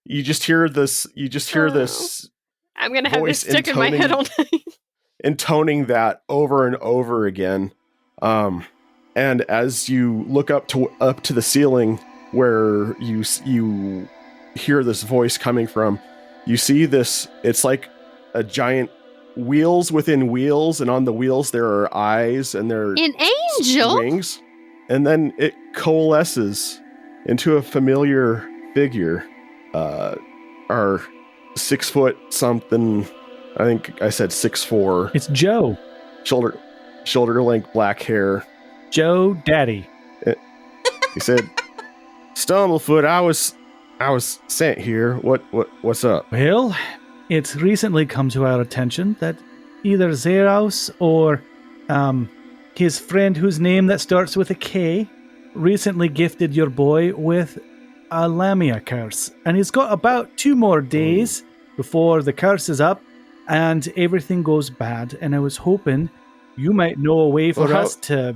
You just hear this. You just hear this I'm going to have this voice stick in my head all night. intoning that over and over again. And as you look up to the ceiling where you hear this voice coming from, you see this. It's like a giant wheels within wheels, and on the wheels there are eyes and there are An angel? wings, and then it coalesces into a familiar figure. Are 6 foot something. I think I said 6'4". It's Joe. Shoulder length black hair. Joe Daddy. He said, "Stumblefoot, I was sent here. What's up?" Well, it's recently come to our attention that either Zeraus or his friend whose name that starts with a K recently gifted your boy with a Lamia curse. And he's got about 2 more days before the curse is up and everything goes bad. And I was hoping you might know a way for Well, us to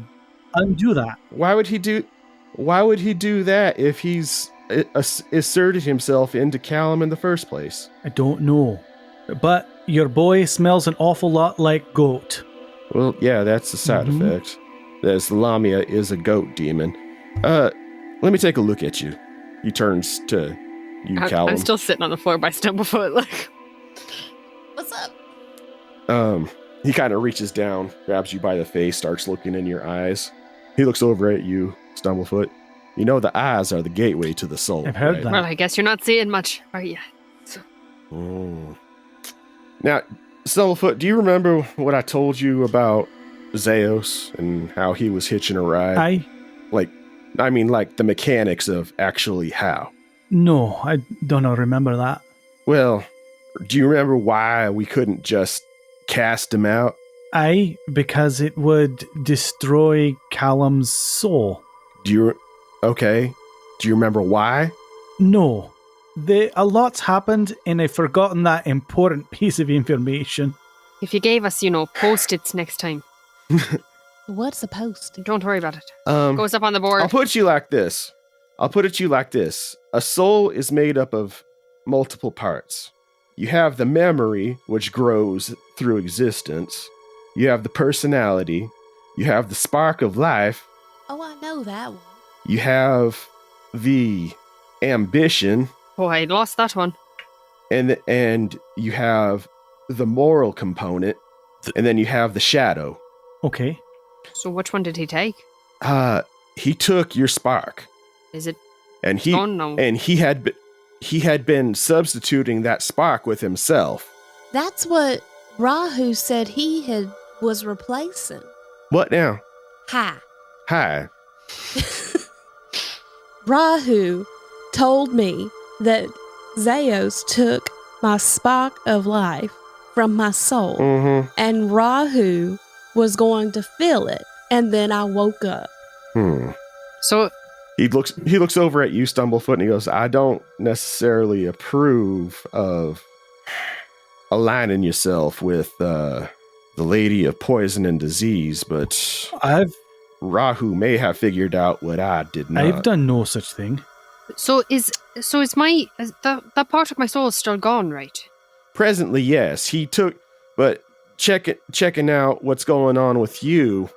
undo that. Why would he do that if he's asserted himself into Callum in the first place? I don't know. But your boy smells an awful lot like goat. Well, yeah, that's the side Mhm. effect. This Lamia is a goat demon. Let me take a look at you. He turns to you, Callum. I'm still sitting on the floor by Stumblefoot. Like, What's up? He kind of reaches down, grabs you by the face, starts looking in your eyes. He looks over at you, Stumblefoot. You know the eyes are the gateway to the soul. I've heard right? that. well, I guess you're not seeing much, are you? Now, Stumblefoot, do you remember what I told you about Zeus and how he was hitching a ride? I mean, like the mechanics of actually how. No, I don't remember that. Well, do you remember why we couldn't just cast him out? Because it would destroy Callum's soul. Okay. Do you remember why? No. A lot's happened, and I've forgotten that important piece of information. If you gave us, post-its next time, What's a post? don't worry about it. Um, Goes up on the board. I'll put it to you like this. A soul is made up of multiple parts. You have the memory, which grows through existence. You have the personality. You have the spark of life. Oh, I know that one. You have the ambition, Oh, I lost that one. and you have the moral component, and then you have the shadow. Okay. So which one did he take? He took your spark. Is it And he had been substituting that spark with himself. That's what Rahu said was replacing. What now? Hi. Rahu told me that Zeus took my spark of life from my soul, and Rahu was going to fill it, and then I woke up. So he looks over at you, Stumblefoot, and he goes, I don't necessarily approve of aligning yourself with the Lady of Poison and Disease, but Rahu may have figured out what I did not. I've done no such thing. So is that part of my soul is still gone, right? Presently, yes. He took, but checking out what's going on with you,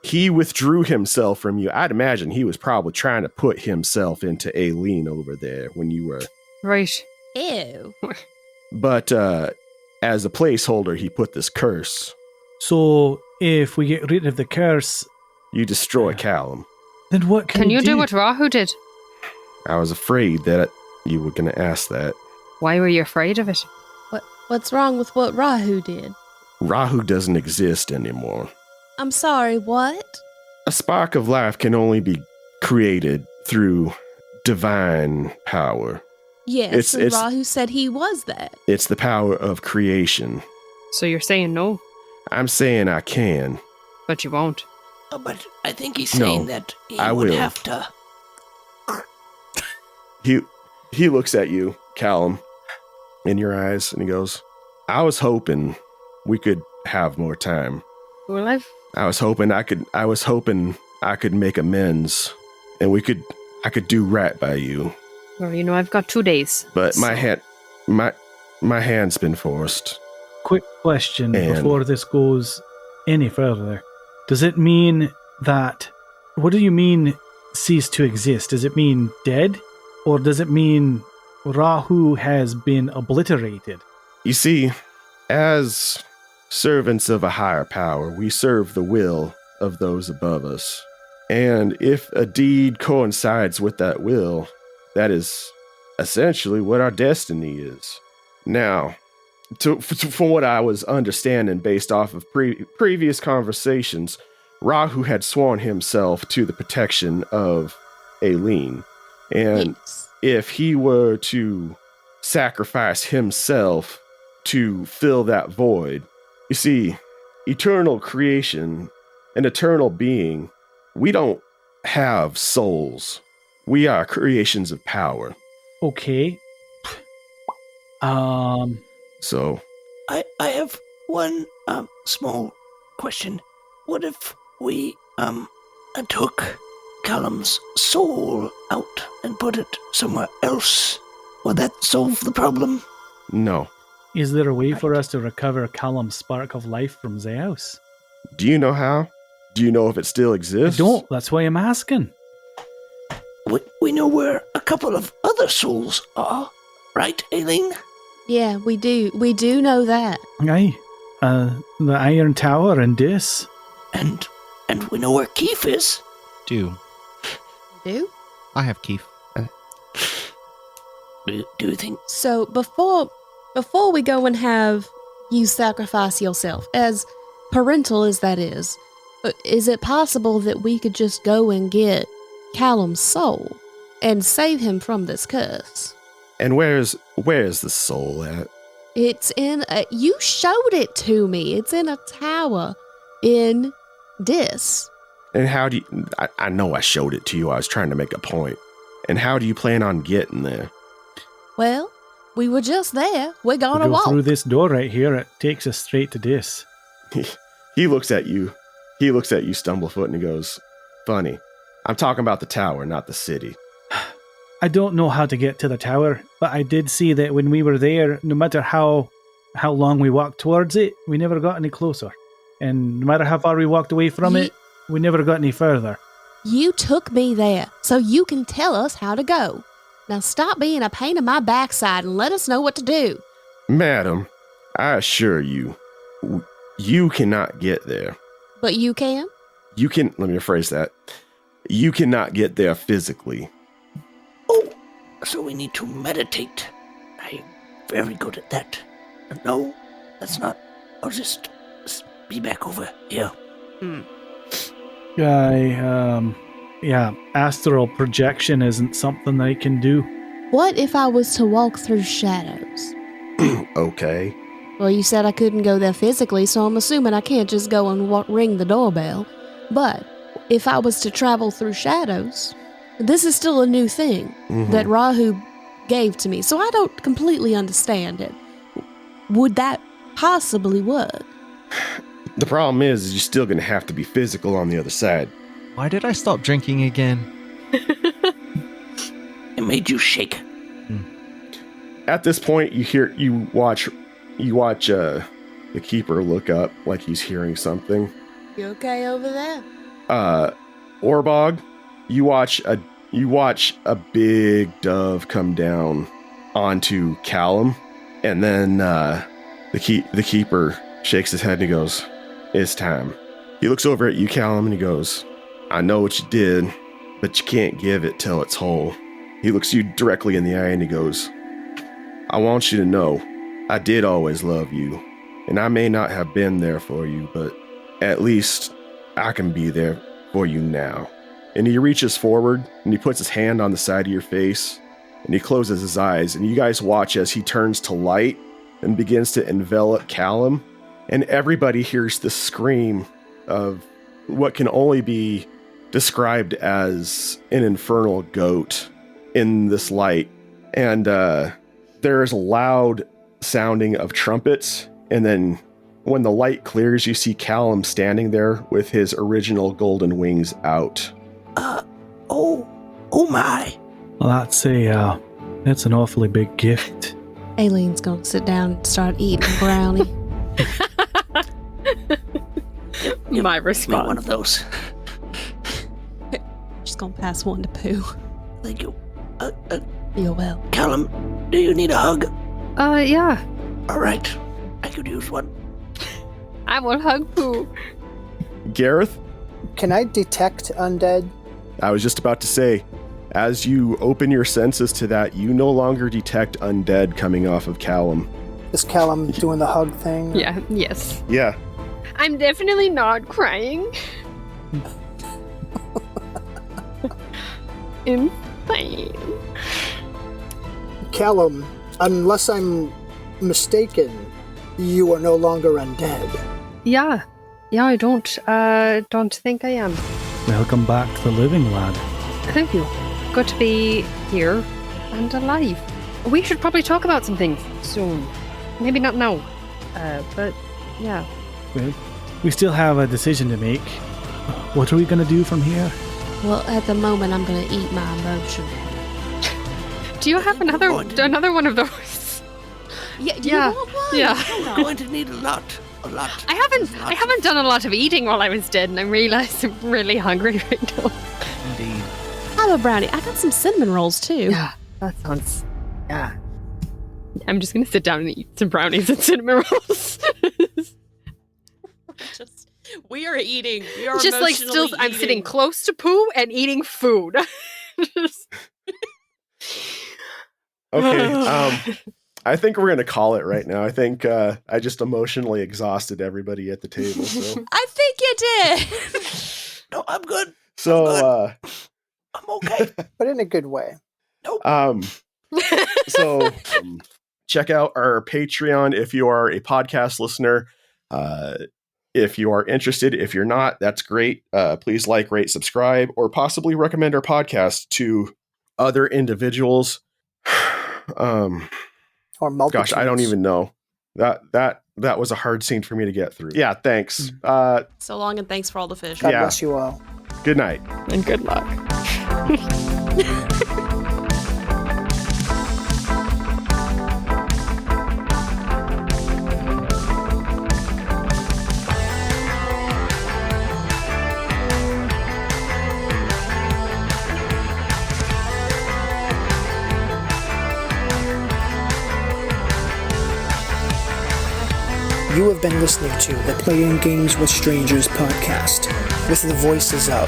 he withdrew himself from you. I'd imagine he was probably trying to put himself into Aileen over there when you were... Right. Ew. But as a placeholder, he put this curse. So if we get rid of the curse... You destroy Callum. Then what can you do what Rahu did? I was afraid that you were going to ask that. Why were you afraid of it? What's wrong with what Rahu did? Rahu doesn't exist anymore. I'm sorry, what? A spark of life can only be created through divine power. Yes, and Rahu said he was that. It's the power of creation. So you're saying no? I'm saying I can. But you won't. But I think he's saying that he would will. have to... He looks at you, Callum, in your eyes, and he goes, I was hoping we could have more time. Well, I was hoping I could make amends, and I could do right by you. Well, I've got 2 days. But my hand's been forced. Quick question before this goes any further. Does it mean that... What do you mean cease to exist? Does it mean dead? Or does it mean Rahu has been obliterated? You see, as servants of a higher power, we serve the will of those above us. And if a deed coincides with that will, that is essentially what our destiny is. Now, from what I was understanding based off of previous conversations, Rahu had sworn himself to the protection of Aileen. And if he were to sacrifice himself to fill that void, you see, eternal creation, an eternal being, we don't have souls. We are creations of power. Okay. So... I have one small question. What if we took Callum's soul out and put it somewhere else? Would that solve the problem? No. Is there a way for us to recover Callum's spark of life from Zeus? Do you know how? Do you know if it still exists? I don't. That's why I'm asking. We know where a couple of other souls are, right, Aileen? Yeah, we do. We do know that. Aye. The Iron Tower and Dis. And we know where Keith is. Do I have Keith? Do you think? So before we go and have you sacrifice yourself, as parental as that is it possible that we could just go and get Callum's soul and save him from this curse? And where's the soul at? It's in you showed it to me. It's in a tower in Dis. And how do you... I know I showed it to you. I was trying to make a point. And how do you plan on getting there? Well, we were just there. We're gonna go walk through this door right here. It takes us straight to Dis. He looks at you. He looks at you, Stumblefoot, and he goes, funny. I'm talking about the tower, not the city. I don't know how to get to the tower, but I did see that when we were there, no matter how long we walked towards it, we never got any closer. And no matter how far we walked away from it, we never got any further. You took me there, so you can tell us how to go. Now stop being a pain in my backside and let us know what to do. Madam, I assure you, you cannot get there. But you can? You can... Let me rephrase that. You cannot get there physically. Oh, so we need to meditate. I'm very good at that. No, that's not. I'll just be back over here. Astral projection isn't something I can do. What if I was to walk through shadows? Okay. Well, you said I couldn't go there physically, so I'm assuming I can't just go and ring the doorbell. But if I was to travel through shadows, this is still a new thing that Rahu gave to me, so I don't completely understand it. Would that possibly work? The problem is you're still going to have to be physical on the other side. Why did I stop drinking again? It made you shake. At this point, you watch the keeper look up like he's hearing something. You okay over there? Orbog, you watch a big dove come down onto Callum, and then the keeper shakes his head and he goes, "It's time." He looks over at you, Callum, and he goes, "I know what you did, but you can't give it till it's whole." He looks you directly in the eye and he goes, "I want you to know, I did always love you, and I may not have been there for you, but at least I can be there for you now." And he reaches forward and he puts his hand on the side of your face and he closes his eyes, and you guys watch as he turns to light and begins to envelop Callum, and everybody hears the scream of what can only be described as an infernal goat in this light. And there's a loud sounding of trumpets, and then when the light clears, you see Callum standing there with his original golden wings out. Oh my. Well, that's an awfully big gift. Aileen's gonna sit down and start eating a brownie. My Give me response. one of those. She's gonna pass one to Pooh. Thank you. You're welcome. Callum, do you need a hug? Yeah. All right. I could use one. I will hug Pooh. Gareth, Can I detect undead? I was just about to say, as you open your senses to that, you no longer detect undead coming off of Callum. Is Callum doing the hug thing? Yeah, yes. Yeah. I'm definitely not crying. Insane. Callum, unless I'm mistaken, you are no longer undead. Yeah. Yeah, I don't think I am. Welcome back to the living, lad. Thank you. Good to be here and alive. We should probably talk about some things soon. Maybe not now. But yeah. Well, we still have a decision to make. What are we going to do from here? Well, at the moment, I'm gonna eat my emotion. Do you have another one of those? Yeah, do Yeah. you want one? Yeah. Hold I'm on. going to need a lot. I haven't done a lot of eating while I was dead, and I realized I'm really hungry right now. Indeed. Have a brownie. I got some cinnamon rolls too. Yeah, that sounds. Yeah. I'm just gonna sit down and eat some brownies and cinnamon rolls. We are eating. We are Just like still, I'm sitting close to Pooh and eating food. Okay. I think we're gonna call it right now. I think I just emotionally exhausted everybody at the table. So, I think you did. No, I'm good. so I'm okay. But in a good way. so check out our Patreon if you are a podcast listener. If you are interested, if you're not, that's great. Please like, rate, subscribe, or possibly recommend our podcast to other individuals. Or multitudes. Gosh, I don't even know. That was a hard scene for me to get through. Yeah, thanks. So long, and thanks for all the fish. God yeah. bless you all. Good night. And good luck. You have been listening to the Playing Games with Strangers podcast with the voices of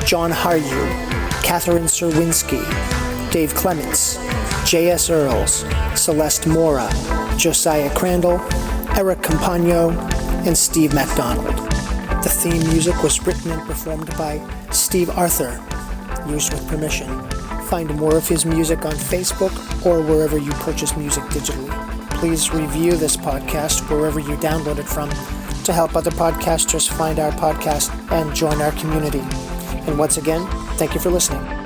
John Harju, Catherine Serwinski, Dave Clements, J.S. Earls, Celeste Mora, Josiah Crandall, Eric Campagno, and Steve MacDonald. The theme music was written and performed by Steve Arthur, used with permission. Find more of his music on Facebook or wherever you purchase music digitally. Please review this podcast wherever you download it from to help other podcasters find our podcast and join our community. And once again, thank you for listening.